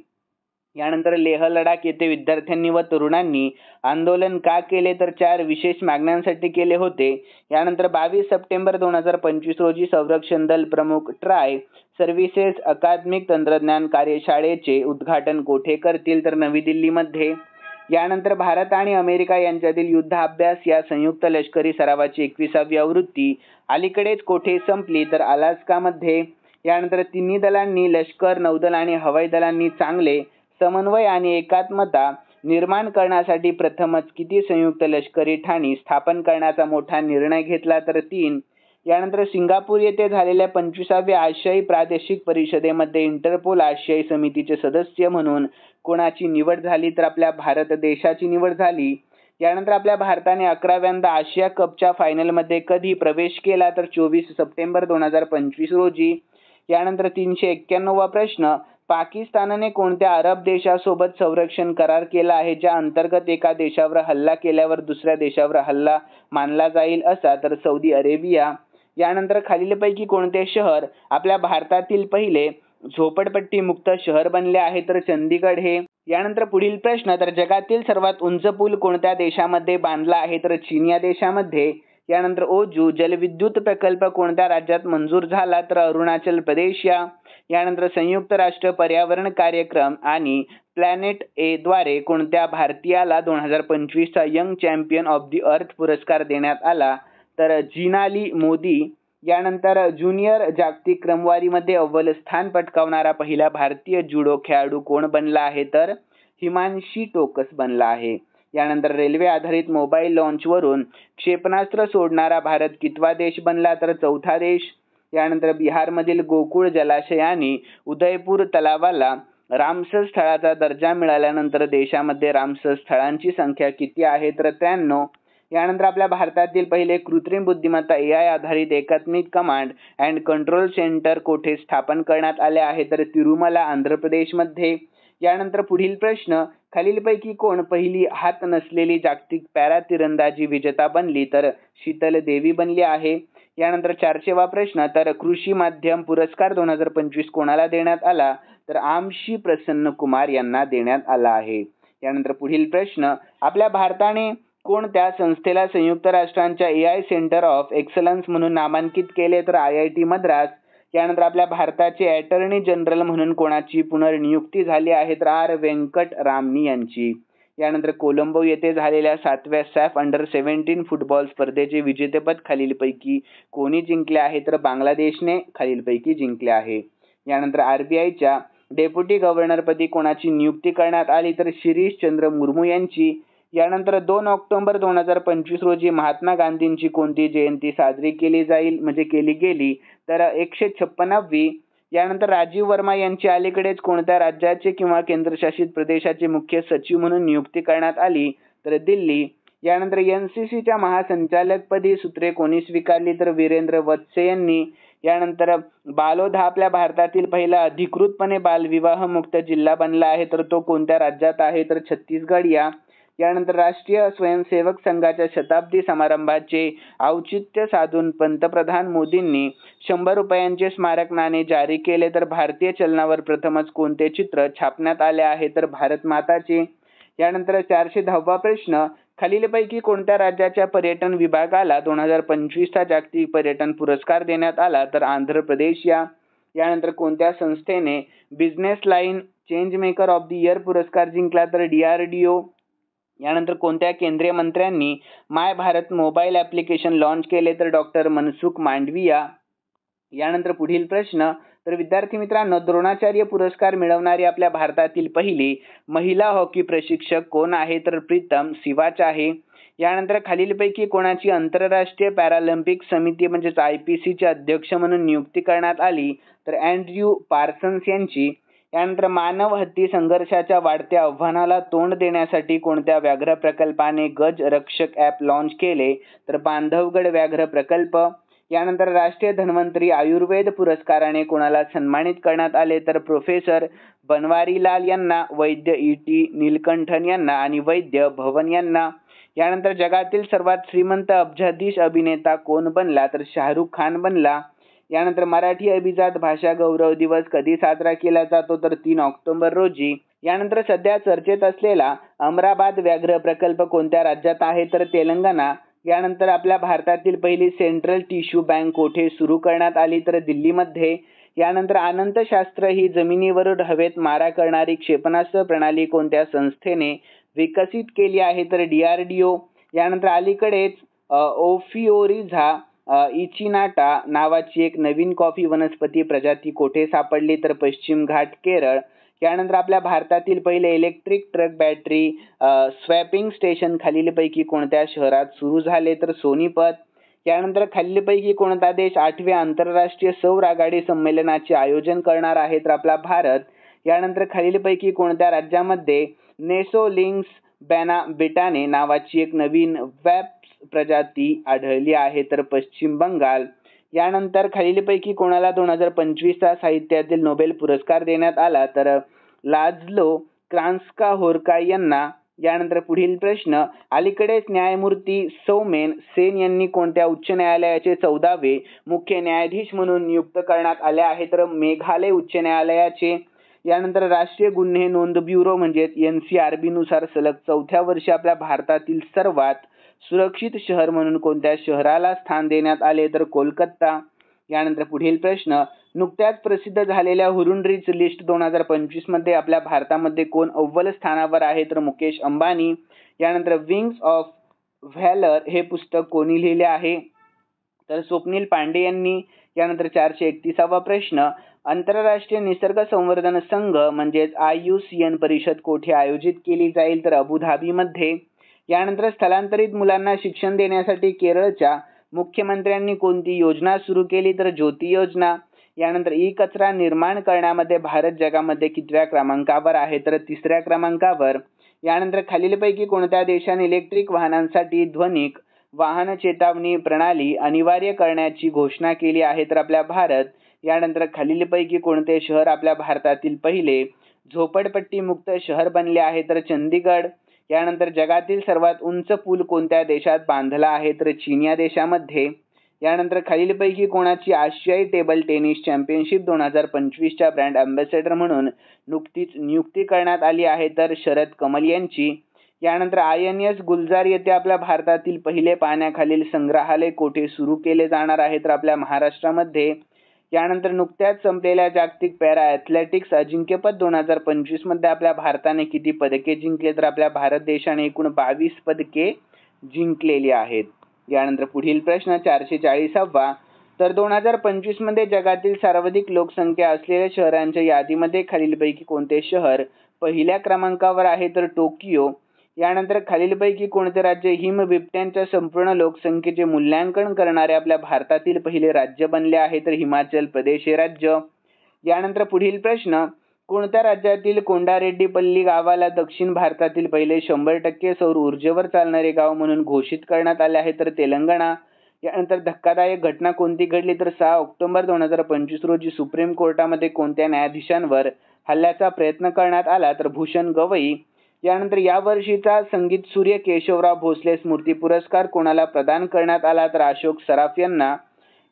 यानंतर लेह लडाख येथे विद्यार्थ्यांनी व तरुणांनी आंदोलन का केले तर 4 विशेष मागण्यांसाठी केले होते. यानंतर 22 सप्टेंबर 2025 रोजी संरक्षण दल प्रमुख ट्राय सर्व्हिसेस अकादमिक तंत्रज्ञान कार्यशाळेचे उद्घाटन कोठे करतील तर नवी दिल्लीमध्ये. यानंतर भारत आणि अमेरिका यांच्यातील युद्धाभ्यास या संयुक्त लष्करी सरावाची 21वी आवृत्ती अलीकडेच कोठे संपली तर अलास्कामध्ये. यानंतर तिन्ही दलांनी लष्कर, नौदल आणि हवाई दलांनी चांगले समन्वय आणि एकात्मता निर्माण करण्यासाठी प्रथमच किती संयुक्त लष्करी ठाणी स्थापन करण्याचा मोठा निर्णय घेतला तर 3. यानंतर सिंगापूर येथे झालेल्या 25व्या आशियाई प्रादेशिक परिषदेमध्ये इंटरपोल आशियाई समितीचे सदस्य म्हणून कोणाची निवड झाली तर आपल्या भारत देशाची निवड झाली. यानंतर आपल्या भारताने 11व्यांदा आशिया कपच्या फायनलमध्ये कधी प्रवेश केला तर 24 सप्टेंबर 2025 रोजी. यानंतर 391वा प्रश्न पाकिस्तानने कोणत्या अरब देशासोबत संरक्षण करार केला आहे ज्या अंतर्गत एका देशावर हल्ला केल्यावर दुसऱ्या देशावर हल्ला मानला जाईल असा तर सौदी अरेबिया. यानंतर खालीलपैकी कोणते शहर आपल्या भारतातील पहिले झोपडपट्टी मुक्त शहर बनले आहे तर चंदीगड हे. यानंतर पुढील प्रश्न तर जगातील सर्वात उंच पूल कोणत्या देशामध्ये बांधला आहे तर चीन या देशामध्ये. यानंतर ओजू जलविद्युत प्रकल्प कोणत्या राज्यात मंजूर झाला तर अरुणाचल प्रदेश या. यानंतर संयुक्त राष्ट्र पर्यावरण कार्यक्रम आणि प्लॅनेट ए द्वारे कोणत्या भारतीयाला 2025 चा young champion of the earth पुरस्कार देण्यात आला तर जिनाली मोदी. यानंतर ज्युनियर जागतिक क्रमवारीमध्ये अव्वल स्थान पटकावणारा पहिला भारतीय जुडो खेळाडू कोण बनला आहे तर हिमांशी टोकस बनला आहे. यानंतर रेल्वे आधारित मोबाईल लॉन्चवरून क्षेपणास्त्र सोडणारा भारत कितवा देश बनला तर चौथा देश. यानंतर बिहारमधील गोकुळ जलाशयाने उदयपूर तलावाला रामसर स्थळाचा दर्जा मिळाल्यानंतर देशामध्ये रामसर स्थळांची संख्या किती आहे तर 93. यानंतर आपल्या भारतातील पहिले कृत्रिम बुद्धिमत्ता AI आधारित एकात्मिक कमांड अँड कंट्रोल सेंटर कोठे स्थापन करण्यात आले आहे तर तिरुमला आंध्र प्रदेशमध्ये. यानंतर पुढील प्रश्न, खालीलपैकी कोण पहिली हात नसलेली जागतिक पॅरा तिरंदाजी विजेता बनली तर शीतल देवी बनली आहे. यानंतर 400वा प्रश्न, तर कृषी माध्यम पुरस्कार 2025 कोणाला देण्यात आला तर आमशी प्रसन्न कुमार यांना देण्यात आला आहे. यानंतर पुढील प्रश्न, आपल्या भारताने कोणत्या संस्थेला संयुक्त राष्ट्रांच्या AI सेंटर ऑफ एक्सलन्स म्हणून नामांकित केले तर IIT मद्रास. यानंतर आपल्या भारताचे अटॉर्नी जनरल म्हणून कोणाची पुनर्नियुक्ती झाली आहे तर R वेंकट रामनी यांची. यानंतर कोलंबो येथे झालेल्या 7व्या सॅफ अंडर-17 फुटबॉल स्पर्धेचे विजेतेपद खालीलपैकी कोणी जिंकले आहे तर बांगलादेशने खालीलपैकी जिंकले आहे. यानंतर RBIच्या डेप्युटी गव्हर्नरपदी कोणाची नियुक्ती करण्यात आली तर शिरीष चंद्र मुर्मू यांची. यानंतर 2 ऑक्टोबर 2025 रोजी महात्मा गांधींची कोणती जयंती साजरी केली गेली तर 156वी. यानंतर राजीव वर्मा यांची अलीकडेच कोणत्या राज्याचे किंवा केंद्रशासित प्रदेशाचे मुख्य सचिव म्हणून नियुक्ती करण्यात आली तर दिल्ली. यानंतर NCCच्या महासंचालकपदी सूत्रे कोणी स्वीकारली तर वीरेंद्र वत्से यांनी. यानंतर बालोद हा आपल्या भारतातील पहिला अधिकृतपणे बालविवाहमुक्त जिल्हा बनला आहे तर तो कोणत्या राज्यात आहे तर छत्तीसगड या. यानंतर राष्ट्रीय स्वयंसेवक संघाच्या शताब्दी समारंभाचे औचित्य साधून पंतप्रधान मोदींनी 100 रुपयांचे स्मारक नाणे जारी केले तर भारतीय चलनावर प्रथमच कोणते चित्र छापण्यात आले आहे तर भारत माताचे. यानंतर 410वा प्रश्न, खालीलपैकी कोणत्या राज्याच्या पर्यटन विभागाला 2025चा जागतिक पर्यटन पुरस्कार देण्यात आला तर आंध्र प्रदेश या. यानंतर कोणत्या संस्थेने business line change maker of the year पुरस्कार जिंकला तर DRDO. यानंतर कोणत्या केंद्रीय मंत्र्यांनी माय भारत मोबाईल ॲप्लिकेशन लॉन्च केले तर डॉक्टर मनसुख मांडविया. यानंतर पुढील प्रश्न, तर विद्यार्थी मित्रांनो, द्रोणाचार्य पुरस्कार मिळवणारी आपल्या भारतातील पहिली महिला हॉकी प्रशिक्षक कोण आहे तर प्रीतम सिवाच आहे. यानंतर खालीलपैकी कोणाची आंतरराष्ट्रीय पॅरालिम्पिक समिती म्हणजेच IPCचे अध्यक्ष म्हणून नियुक्ती करण्यात आली तर अँड्र्यू पार्सन्स यांची. यानंतर मानव हत्ती संघर्षाच्या वाढत्या आव्हानाला तोंड देण्यासाठी कोणत्या व्याघ्र प्रकल्पाने गज रक्षक ॲप लॉन्च केले तर बांधवगड व्याघ्र प्रकल्प. यानंतर राष्ट्रीय धन्वंतरी आयुर्वेद पुरस्काराने कोणाला सन्मानित करण्यात आले तर प्रोफेसर बनवारीलाल यांना, वैद्य ET नीलकंठन यांना आणि वैद्य भवन यांना. यानंतर जगातील सर्वात श्रीमंत अब्जाधीश अभिनेता कोण बनला तर शाहरुख खान बनला. यानंतर मराठी अभिजात भाषा गौरव दिवस कधी साजरा केला जातो तर 3 ऑक्टोबर रोजी. यानंतर सध्या चर्चेत असलेला अमराबाद व्याघ्र प्रकल्प कोणत्या राज्यात आहे तर तेलंगणा. यानंतर आपल्या भारतातील पहिली सेंट्रल टिश्यू बँक कोठे सुरू करण्यात आली तर दिल्लीमध्ये. यानंतर अनंतशास्त्र ही जमिनीवरून हवेत मारा करणारी क्षेपणास्त्र प्रणाली कोणत्या संस्थेने विकसित केली आहे तर DRDO. यानंतर अलीकडेच ओफिओरिझा इचिनाटा नावाची एक नवीन कॉफी वनस्पती प्रजाती कोठे सापडली तर पश्चिम घाट केरळ. यानंतर आपल्या भारतातील पहिले electric truck battery swapping station खालीलपैकी कोणत्या शहरात सुरू झाले तर सोनीपत. यानंतर खालीलपैकी कोणता देश 8व्या आंतरराष्ट्रीय सौर आघाडी संमेलनाचे आयोजन करणार आहे तर आपला भारत. यानंतर खालीलपैकी कोणत्या राज्यामध्ये नेसोलिंग्स बेटाने नावाची एक नवीन वॅप्स प्रजाती आढळली आहे तर पश्चिम बंगाल. यानंतर खालीलपैकी कोणाला 2025चा साहित्यातील नोबेल पुरस्कार देण्यात आला तर लाझलो क्रान्स्का-होर्काय यांना. यानंतर पुढील प्रश्न, अलीकडेच न्यायमूर्ती सौमेन सेन यांनी कोणत्या उच्च न्यायालयाचे 14वे मुख्य न्यायाधीश म्हणून नियुक्त करण्यात आले आहे तर मेघालय उच्च न्यायालयाचे. यानंतर राष्ट्रीय गुन्हे नोंद ब्युरो म्हणजेच NCRB नुसार सलग 4थ्या वर्षी आपल्या भारतातील सर्वात सुरक्षित शहर म्हणून कोणत्या शहराला स्थान देण्यात आले तर कोलकाता. यानंतर पुढील प्रश्न, नुकत्याच प्रसिद्ध झालेल्या हुरुन रिच लिस्ट 2025 मध्ये आपल्या भारतामध्ये कोण अव्वल स्थानावर आहे तर मुकेश अंबानी. यानंतर विंग्स ऑफ व्हॅलर हे पुस्तक कोणी लिहिले आहे तर स्वप्नील पांडे यांनी. यानंतर 431वा प्रश्न, आंतरराष्ट्रीय निसर्ग संवर्धन संघ म्हणजेच IUCN परिषद कोठे आयोजित केली जाईल तर अबुधाबीमध्ये. यानंतर स्थलांतरित मुलांना शिक्षण देण्यासाठी केरळच्या मुख्यमंत्र्यांनी कोणती योजना सुरू केली तर ज्योती योजना. यानंतर कचरा निर्माण करण्यामध्ये भारत जगामध्ये कितव्या क्रमांकावर आहे तर 3ऱ्या क्रमांकावर. यानंतर खालीलपैकी कोणत्या देशाने इलेक्ट्रिक वाहनांसाठी ध्वनिक वाहन चेतावणी प्रणाली अनिवार्य करण्याची घोषणा केली आहे तर आपला भारत. यानंतर खालीलपैकी कोणते शहर आपल्या भारतातील पहिले झोपडपट्टी मुक्त शहर बनले आहे तर चंदीगड. यानंतर जगातील सर्वात उंच पूल कोणत्या देशात बांधला आहे तर चीन या देशामध्ये. यानंतर खालीलपैकी कोणाची आशियाई टेबल टेनिस चॅम्पियनशिप 2025च्या ब्रँड अँबॅसेडर म्हणून नुकतीच नियुक्ती करण्यात आली आहे तर शरद कमल यांची. यानंतर INS गुलजार येथे आपल्या भारतातील पहिले पाण्याखालील संग्रहालय कोठे सुरू केले जाणार आहे तर आपल्या महाराष्ट्रामध्ये. यानंतर नुकत्याच संपलेल्या जागतिक पॅरा ॲथलेटिक्स अजिंक्यपद 2025 मध्ये आपल्या भारताने किती पदके जिंकले तर आपल्या भारत देशाने एकूण 22 पदके जिंकलेली आहेत. यानंतर पुढील प्रश्न 440वा तर 2025 मध्ये जगातील सर्वाधिक लोकसंख्या असलेल्या शहरांच्या यादीमध्ये खालीलपैकी कोणते शहर पहिल्या क्रमांकावर आहे तर टोकियो. यानंतर खालीलपैकी कोणते राज्य हिमबिबट्यांच्या संपूर्ण लोकसंख्येचे मूल्यांकन करणारे आपल्या भारतातील पहिले राज्य बनले आहे तर हिमाचल प्रदेश हे राज्य. यानंतर पुढील प्रश्न कोणत्या राज्यातील कोंडारेड्डीपल्ली गावाला दक्षिण भारतातील पहिले 100% सौर ऊर्जेवर चालणारे गाव म्हणून घोषित करण्यात आले आहे तर तेलंगणा. यानंतर धक्कादायक घटना कोणती घडली तर 6 ऑक्टोबर 2025 रोजी सुप्रीम कोर्टामध्ये कोणत्या न्यायाधीशांवर हल्ल्याचा प्रयत्न करण्यात आला तर भूषण गवई. यानंतर या वर्षीचा संगीत सूर्य केशवराव भोसले स्मृती पुरस्कार कोणाला प्रदान करण्यात आला तर अशोक सराफ यांना.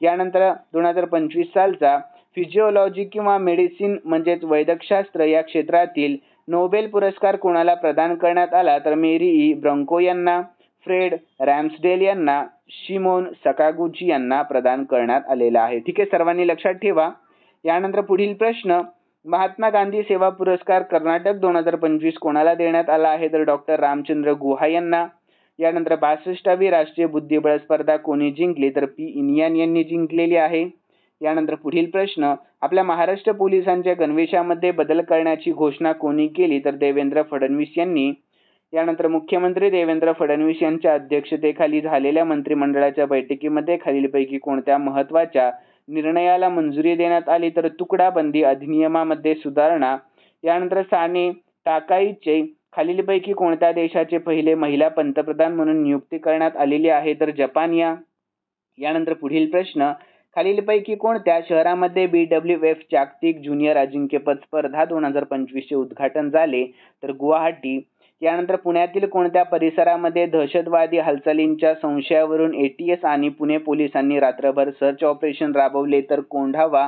यानंतर 2025 सालचा फिजिओलॉजी किंवा मेडिसिन म्हणजेच वैद्यकशास्त्र या क्षेत्रातील नोबेल पुरस्कार कोणाला प्रदान करण्यात आला तर मेरी ब्रँको यांना, फ्रेड रॅम्सडेल यांना, शिमोन सकागुची यांना प्रदान करण्यात आलेला आहे. ठीक आहे, सर्वांनी लक्षात ठेवा. यानंतर पुढील प्रश्न महात्मा गांधी सेवा पुरस्कार कर्नाटक 2025 कोणाला देण्यात आला आहे तर डॉक्टर रामचंद्र गुहा यांना. यानंतर 62वी राष्ट्रीय बुद्धिबळ स्पर्धा कोणी जिंकली तर P. इनियान यांनी जिंकलेली आहे. यानंतर पुढील प्रश्न आपल्या महाराष्ट्र पोलिसांच्या गणवेशामध्ये बदल करण्याची घोषणा कोणी केली तर देवेंद्र फडणवीस यांनी. यानंतर मुख्यमंत्री देवेंद्र फडणवीस यांच्या अध्यक्षतेखाली झालेल्या मंत्रिमंडळाच्या बैठकीमध्ये खालीलपैकी कोणत्या महत्त्वाच्या निर्णयाला मंजुरी देण्यात आली तर तुकडा बंदी अधिनियमामध्ये सुधारणा. यानंतर साने टाकाईचे खालीलपैकी कोणत्या देशाचे पहिले महिला पंतप्रधान म्हणून नियुक्ती करण्यात आलेली आहे तर जपान या. यानंतर पुढील प्रश्न खालीलपैकी कोणत्या शहरामध्ये BWF जागतिक ज्युनियर अजिंक्यपद स्पर्धा 2025 चे उद्घाटन झाले तर गुवाहाटी. यानंतर पुण्यातील कोणत्या परिसरामध्ये दहशतवादी हालचालींच्या संशयावरून ATS आणि पुणे पोलिसांनी रात्रभर सर्च ऑपरेशन राबवले तर कोंढावा.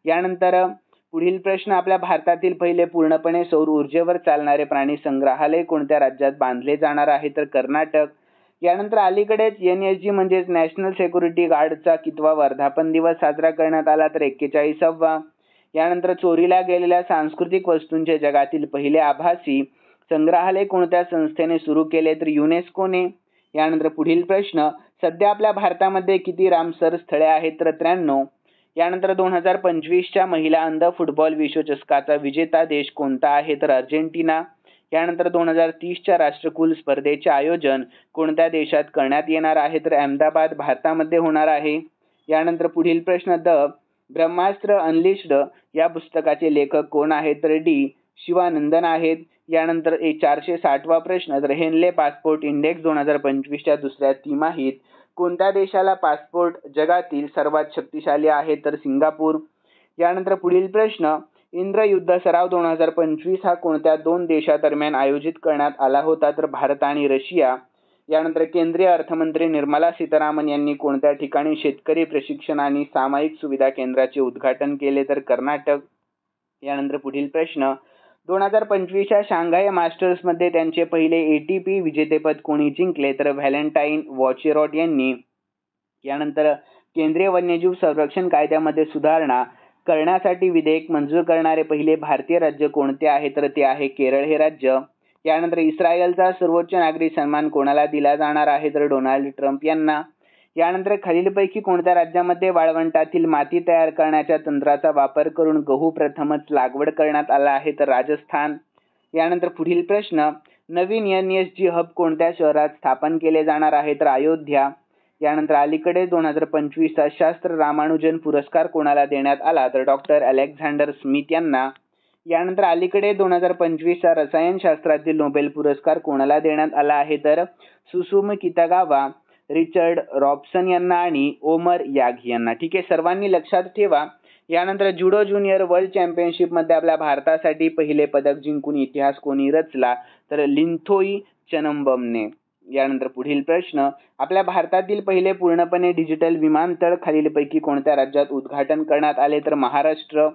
यानंतर पुढील प्रश्न आपल्या भारतातील पहिले पूर्णपणे सौर ऊर्जेवर चालणारे प्राणी संग्रहालय कोणत्या राज्यात बांधले जाणार आहे तर कर्नाटक. यानंतर अलीकडेच NSG म्हणजेच नॅशनल सिक्युरिटी गार्डचा कितवा वर्धापन दिवस साजरा करण्यात आला तर 41वा. यानंतर चोरीला गेलेल्या सांस्कृतिक वस्तूंचे जगातील पहिले आभासी संग्रहालय कोणत्या संस्थेने सुरू केले तर युनेस्कोने. यानंतर पुढील प्रश्न सध्या आपल्या भारतामध्ये किती रामसर स्थळे आहेत तर 93. यानंतर 2025च्या महिला अंध फुटबॉल विश्वचषकाचा विजेता देश कोणता आहे तर अर्जेंटिना. यानंतर 2030च्या राष्ट्रकुल स्पर्धेचे आयोजन कोणत्या देशात करण्यात येणार आहे तर अहमदाबाद भारतामध्ये होणार आहे. यानंतर पुढील प्रश्न ब्रह्मास्त्र अनलिस्ड या पुस्तकाचे लेखक कोण आहेत तर D. शिवानंदन आहेत. यानंतर 460वा प्रश्न तर हेनले पासपोर्ट इंडेक्स 2025च्या दुसऱ्या तिमाहीत कोणत्या देशाला पासपोर्ट जगातील सर्वात शक्तिशाली आहे तर सिंगापूर. यानंतर पुढील प्रश्न इंद्र युद्ध सराव 2025 हा कोणत्या दोन देशादरम्यान आयोजित करण्यात आला होता तर भारत आणि रशिया. यानंतर केंद्रीय अर्थमंत्री निर्मला सीतारामन यांनी कोणत्या ठिकाणी शेतकरी प्रशिक्षण आणि सामायिक सुविधा केंद्राचे उद्घाटन केले तर कर्नाटक. यानंतर पुढील प्रश्न 2025च्या शांघाय मास्टर्समध्ये त्यांचे पहिले ATP विजेतेपद कोणी जिंकले तर व्हॅलेंटाईन वॉचेरॉट यांनी. यानंतर केंद्रीय वन्यजीव संरक्षण कायद्यामध्ये सुधारणा करण्यासाठी विधेयक मंजूर करणारे पहिले भारतीय राज्य कोणते आहे तर ते आहे केरळ हे राज्य. यानंतर इस्रायलचा सर्वोच्च नागरी सन्मान कोणाला दिला जाणार आहे तर डोनाल्ड ट्रम्प यांना. यानंतर खालीलपैकी कोणत्या राज्यामध्ये वाळवंटातील माती तयार करण्याच्या तंत्राचा वापर करून गहू प्रथमच लागवड करण्यात आला आहे तर राजस्थान. यानंतर पुढील प्रश्न, नवीन NSG हब कोणत्या शहरात स्थापन केले जाणार आहे तर अयोध्या. यानंतर अलीकडे 2025चा शास्त्र रामानुजन पुरस्कार कोणाला देण्यात आला तर डॉक्टर अलेक्झांडर स्मिथ यांना. यानंतर अलीकडे 2025चा रसायनशास्त्रातील नोबेल पुरस्कार कोणाला देण्यात आला आहे तर सुसुमी कितागावा, रिचर्ड रॉबसन यांना आणि ओमर याघी यांना. ठीक आहे, सर्वांनी लक्षात ठेवा. यानंतर जुडो ज्युनियर वर्ल्ड चॅम्पियनशिपमध्ये आपल्या भारतासाठी पहिले पदक जिंकून इतिहास कोणी रचला तर लिंथोई चनंबमने. यानंतर पुढील प्रश्न, आपल्या भारतातील पहिले पूर्णपणे डिजिटल विमानतळ खालीलपैकी कोणत्या राज्यात उद्घाटन करण्यात आले तर महाराष्ट्र.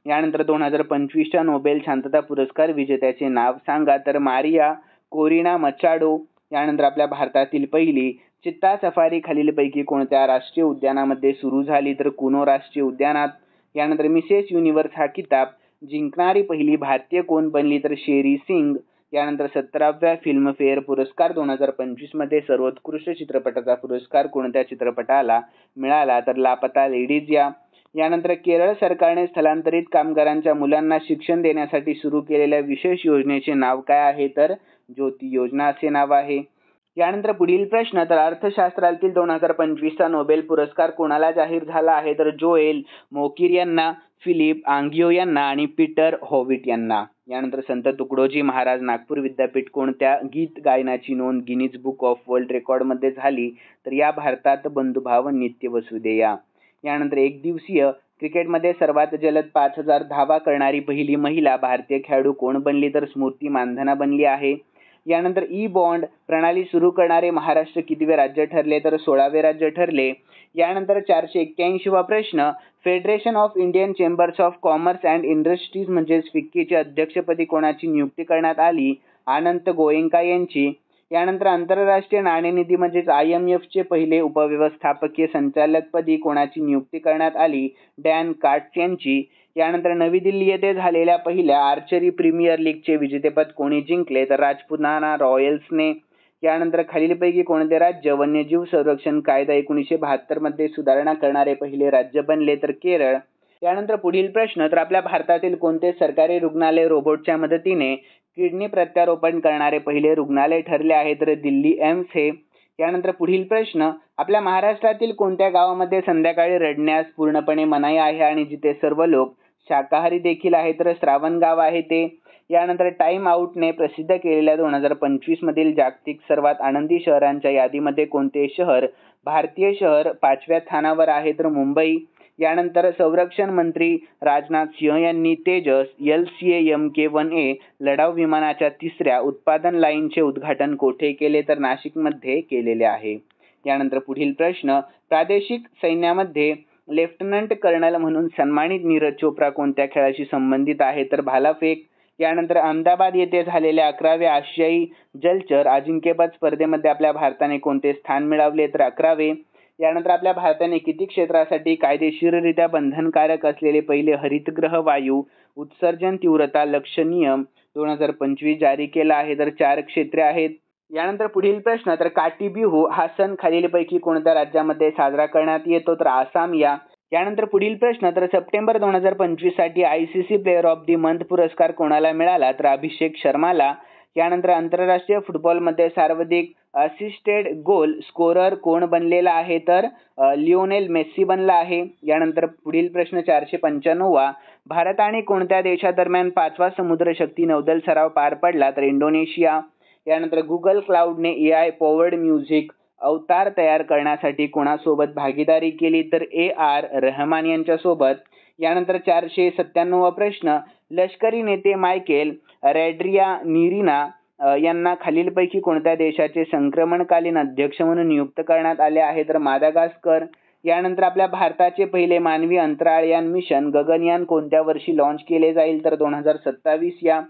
यानंतर 2025च्या नोबेल शांतता पुरस्कार विजेत्याचे नाव सांगा तर मारिया कोरिना मचाडो. यानंतर आपल्या भारतातील पहिली चित्ता सफारी खालीलपैकी कोणत्या राष्ट्रीय उद्यानामध्ये सुरू झाली तर कुनो राष्ट्रीय उद्यानात. यानंतर मिसेस युनिव्हर्स हा किताब जिंकणारी पहिली भारतीय कोण बनली तर शेरी सिंग. यानंतर 17व्या फिल्मफेअर पुरस्कार 2025 मध्ये सर्वोत्कृष्ट चित्रपटाचा पुरस्कार कोणत्या चित्रपटाला मिळाला तर लापता लेडीज या. यानंतर केरळ सरकारने स्थलांतरित कामगारांच्या मुलांना शिक्षण देण्यासाठी सुरू केलेल्या विशेष योजनेचे नाव काय आहे तर ज्योती योजना असे नाव आहे. यानंतर पुढील प्रश्न, तर अर्थशास्त्रातील 2025चा नोबेल पुरस्कार कोणाला जाहीर झाला आहे तर जोएल मोकिर यांना, फिलिप आंगियो यांना आणि पीटर हॉविट यांना. यानंतर संत तुकडोजी महाराज नागपूर विद्यापीठ कोणत्या गीत गायनाची नोंद गिनीज बुक ऑफ वर्ल्ड रेकॉर्डमध्ये झाली तर या भारतात बंधुभाव नित्य वसुदेया. यानंतर एक दिवसीय क्रिकेटमध्ये सर्वात जलद 5000 धावा करणारी पहिली महिला भारतीय खेळाडू कोण बनली तर स्मृती मानधना बनली आहे. यानंतर ई-बॉन्ड प्रणाली सुरू करणारे महाराष्ट्र कितवे राज्य ठरले तर 16वे राज्य ठरले. यानंतर 481वा प्रश्न, federation of Indian chambers of commerce and industries म्हणजेच फिक्कीच्या अध्यक्षपदी कोणाची नियुक्ती करण्यात आली अनंत गोएंका यांची. यानंतर आंतरराष्ट्रीय नाणेनिधी म्हणजेच IMFचे पहिले उपव्यवस्थापकीय संचालकपदी कोणाची नियुक्ती करण्यात आली डॅन कार्ट्स यांची. यानंतर नवी दिल्ली येथे झालेल्या पहिल्या आर्चरी प्रीमियर लीगचे विजेतेपद कोणी जिंकले तर राजपुताना रॉयल्सने. यानंतर खालीलपैकी कोणते राज्य वन्यजीव संरक्षण कायदा 1972 मध्ये सुधारणा करणारे पहिले राज्य बनले तर केरळ. यानंतर पुढील प्रश्न, तर आपल्या भारतातील कोणते सरकारी रुग्णालय रोबोटच्या मदतीने किडनी प्रत्यारोपण करणारे पहिले रुग्णालय ठरले आहे तर दिल्ली एम्स हे. यानंतर पुढील प्रश्न, आपल्या महाराष्ट्रातील कोणत्या गावामध्ये संध्याकाळी रडण्यास पूर्णपणे मनाई आहे आणि जिथे सर्व लोक शाकाहारी देखील आहे तर श्रावण गाव आहे ते. यानंतर टाइम आउटने प्रसिद्ध केलेल्या 2025 मधील जागतिक सर्वात आनंदी शहरांच्या यादीमध्ये कोणते शहर भारतीय शहर 5व्या स्थानावर आहे तर मुंबई. यानंतर संरक्षण मंत्री राजनाथ सिंह यांनी तेजस LCA-MK1A लढाऊ विमानाच्या 3ऱ्या उत्पादन लाईनचे उद्घाटन कोठे केले तर नाशिकमध्ये केलेले आहे. यानंतर पुढील प्रश्न, प्रादेशिक सैन्यामध्ये लेफ्टनंट कर्नल म्हणून सन्मानित नीरज चोप्रा कोणत्या खेळाशी संबंधित आहे तर भालाफेक. यानंतर अहमदाबाद येथे झालेल्या 11व्या आशियाई जलचर अजिंक्यपद स्पर्धेमध्ये आपल्या भारताने कोणते स्थान मिळवले तर 11वे. यानंतर आपल्या भारताने किती क्षेत्रासाठी कायदेशीररित्या बंधनकारक असलेले पहिले हरितगृह वायू उत्सर्जन तीव्रता लक्ष्य नियम 2025 जारी केला आहे तर 4 क्षेत्रे आहेत. यानंतर पुढील प्रश्न, तर काटी बिहू हा सण खालीलपैकी कोणत्या राज्यामध्ये साजरा करण्यात येतो तर आसाम या. यानंतर पुढील प्रश्न, तर सप्टेंबर 2025 साठी ICC player of the month पुरस्कार कोणाला मिळाला तर अभिषेक शर्माला. यानंतर आंतरराष्ट्रीय फुटबॉलमध्ये सर्वाधिक असिस्टेड गोल स्कोरर कोण बनलेला आहे तर लिओनेल मेस्सी बनला आहे. यानंतर पुढील प्रश्न 495वा, भारत आणि कोणत्या देशादरम्यान 5वा समुद्र शक्ती नौदल सराव पार पडला तर इंडोनेशिया. यानंतर गुगल क्लाउडने AI पॉवर्ड म्युझिक अवतार तयार करण्यासाठी कोणासोबत भागीदारी केली तर AR रहमान यांच्यासोबत. यानंतर 497वा प्रश्न, लष्करी नेते मायकेल रॅड्रियानिरीना यांना खालीलपैकी कोणत्या देशाचे संक्रमणकालीन अध्यक्ष म्हणून नियुक्त करण्यात आले आहे तर मादागास्कर. यानंतर आपल्या भारताचे पहिले मानवी अंतराळयान मिशन गगनयान कोणत्या वर्षी लॉन्च केले जाईल तर 2027 या.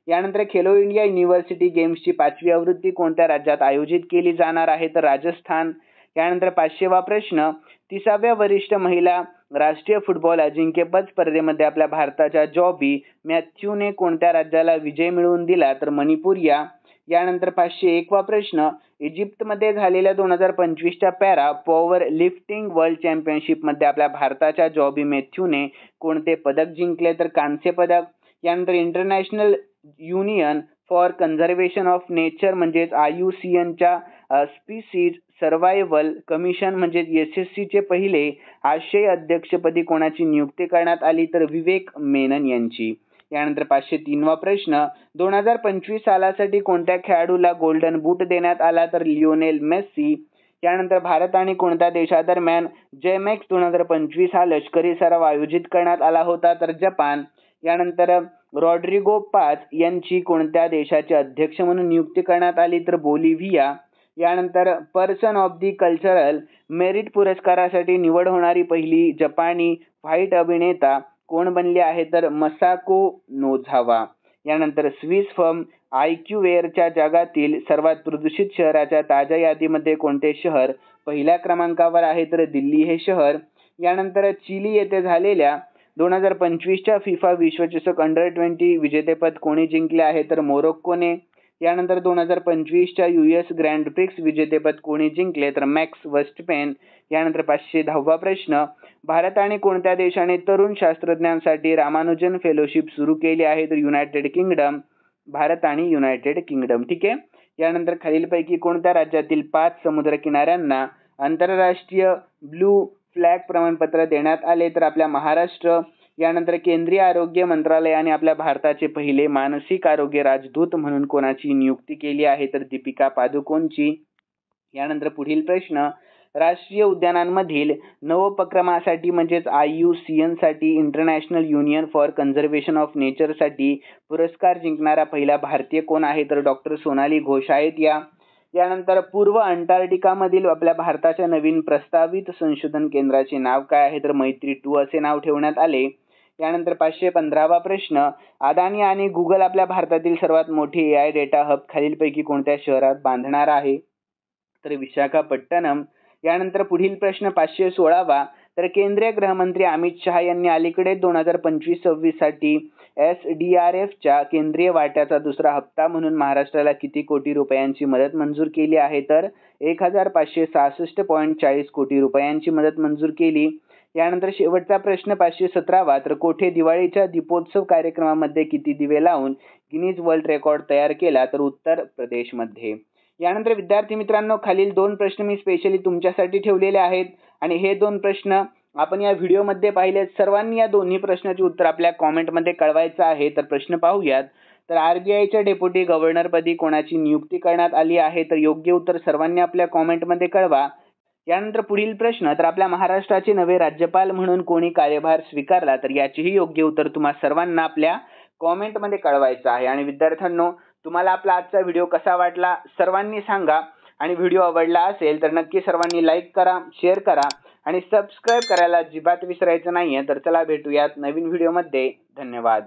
यानंतर खेलो इंडिया युनिव्हर्सिटी गेम्सची 5वी आवृत्ती कोणत्या राज्यात आयोजित केली जाणार आहे तर राजस्थान. यानंतर 500वा प्रश्न, 30व्या वरिष्ठ महिला राष्ट्रीय फुटबॉल अजिंक्यपद स्पर्धेमध्ये आपल्या भारताच्या जॉबी मॅथ्यूने कोणत्या राज्याला विजय मिळवून दिला तर मणिपूर या. यानंतर 501वा प्रश्न, इजिप्तमध्ये झालेल्या 2025च्या पॅरा पॉवर लिफ्टिंग वर्ल्ड चॅम्पियनशिपमध्ये आपल्या भारताच्या जॉबी मॅथ्यूने कोणते पदक जिंकले? तर कांस्य पदक. यानंतर international union for conservation of nature म्हणजेच IUCNच्या स्पीसीज सर्व्हायव्हल कमिशन म्हणजेच SSCचे पहिले आशियाई अध्यक्षपदी कोणाची नियुक्ती करण्यात आली? तर विवेक मेनन यांची. यानंतर 503वा प्रश्न, 2025 सालासाठी कोणत्या खेळाडूला गोल्डन बूट देण्यात आला? तर लिओनेल मेस्सी. यानंतर भारत आणि कोणत्या देशादरम्यान जेमॅक्स 2025 हा लष्करी सराव आयोजित करण्यात आला होता? तर जपान. यानंतर रॉड्रिगो पाज यांची कोणत्या देशाचे अध्यक्ष म्हणून नियुक्ती करण्यात आली? तर बोलिव्हिया. यानंतर person of the cultural merit पुरस्कारासाठी निवड होणारी पहिली जपानी व्हाईट अभिनेता कोण बनली आहे? तर मसाको नोझावा. यानंतर स्विस फर्म IQवेअरच्या जगातील सर्वात प्रदूषित शहराच्या ताज्या यादीमध्ये कोणते शहर पहिल्या क्रमांकावर आहे? तर दिल्ली हे शहर. यानंतर चिली येथे झालेल्या 2025च्या फिफा विश्वचषक अंडर-20 विजेतेपद कोणी जिंकले आहे? तर मोरोक्कोने. यानंतर 2025च्या US ग्रँड प्रिक्स विजेतेपद कोणी जिंकले? तर मॅक्स वर्स्टपेन. यानंतर 510वा प्रश्न, भारत आणि कोणत्या देशाने तरुण शास्त्रज्ञांसाठी रामानुजन फेलोशिप सुरू केली आहे? तर युनायटेड किंगडम. भारत आणि युनायटेड किंगडम. ठीक आहे. यानंतर खालीलपैकी कोणत्या राज्यातील 5 समुद्रकिनाऱ्यांना आंतरराष्ट्रीय ब्लू फ्लॅग प्रमाणपत्र देण्यात आले? तर आपल्या महाराष्ट्र. यानंतर केंद्रीय आरोग्य मंत्रालयाने आपल्या भारताचे पहिले मानसिक आरोग्य राजदूत म्हणून कोणाची नियुक्ती केली आहे? तर दीपिका पादुकोणची. यानंतर पुढील प्रश्न, राष्ट्रीय उद्यानांमधील नवोपक्रमासाठी म्हणजेच IUCN साठी international union for conservation of नेचरसाठी पुरस्कार जिंकणारा पहिला भारतीय कोण आहे? तर डॉक्टर सोनाली घोष आहेत या. यानंतर पूर्व अंटार्क्टिकामधील आपल्या भारताच्या नवीन प्रस्तावित संशोधन केंद्राचे नाव काय आहे? तर मैत्री 2 असे नाव ठेवण्यात आले. यानंतर 515वा प्रश्न, अदानी आणि गुगल आपल्या भारतातील सर्वात मोठी AI डेटा हब खालीलपैकी कोणत्या शहरात बांधणार आहे? तर विशाखापट्टणम. यानंतर पुढील प्रश्न 516वा, तर केंद्रीय गृहमंत्री अमित शहा यांनी अलीकडे 2025-26 साठी SDRFच्या केंद्रीय वाट्याचा दुसरा हप्ता म्हणून महाराष्ट्राला किती कोटी रुपयांची मदत मंजूर केली आहे? तर 1566.40 कोटी रुपयांची मदत मंजूर केली. यानंतर शेवटचा प्रश्न 517वा, तर कोठे दिवाळीच्या दीपोत्सव कार्यक्रमामध्ये किती दिवे लावून गिनीज वर्ल्ड रेकॉर्ड तयार केला? तर उत्तर प्रदेशमध्ये. यानंतर विद्यार्थी मित्रांनो, खालील 2 प्रश्न मी स्पेशली तुमच्यासाठी ठेवलेले आहेत आणि हे 2 प्रश्न आपण या व्हिडिओमध्ये पाहिले. सर्वांनी या दोन्ही प्रश्नाची उत्तर आपल्या कॉमेंटमध्ये कळवायचं आहे. तर प्रश्न पाहूयात. तर RBIच्या डेप्युटी गव्हर्नरपदी कोणाची नियुक्ती करण्यात आली आहे? तर योग्य उत्तर सर्वांनी आपल्या कॉमेंटमध्ये कळवा. यानंतर पुढील प्रश्न, तर आपल्या महाराष्ट्राचे नवे राज्यपाल म्हणून कोणी कार्यभार स्वीकारला? तर याचेही योग्य उत्तर तुम्हा सर्वांना आपल्या कॉमेंटमध्ये कळवायचं आहे. आणि विद्यार्थ्यांनो, तुम्हाला आपला आजचा व्हिडिओ कसा वाटला सर्वांनी सांगा आणि व्हिडिओ आवडला असेल तर नक्की सर्वांनी लाईक करा, शेअर करा आणि सबस्क्राईब करायला अजिबात विसरायचं नाहीये. तर चला भेटूयात नवीन व्हिडिओमध्ये. धन्यवाद.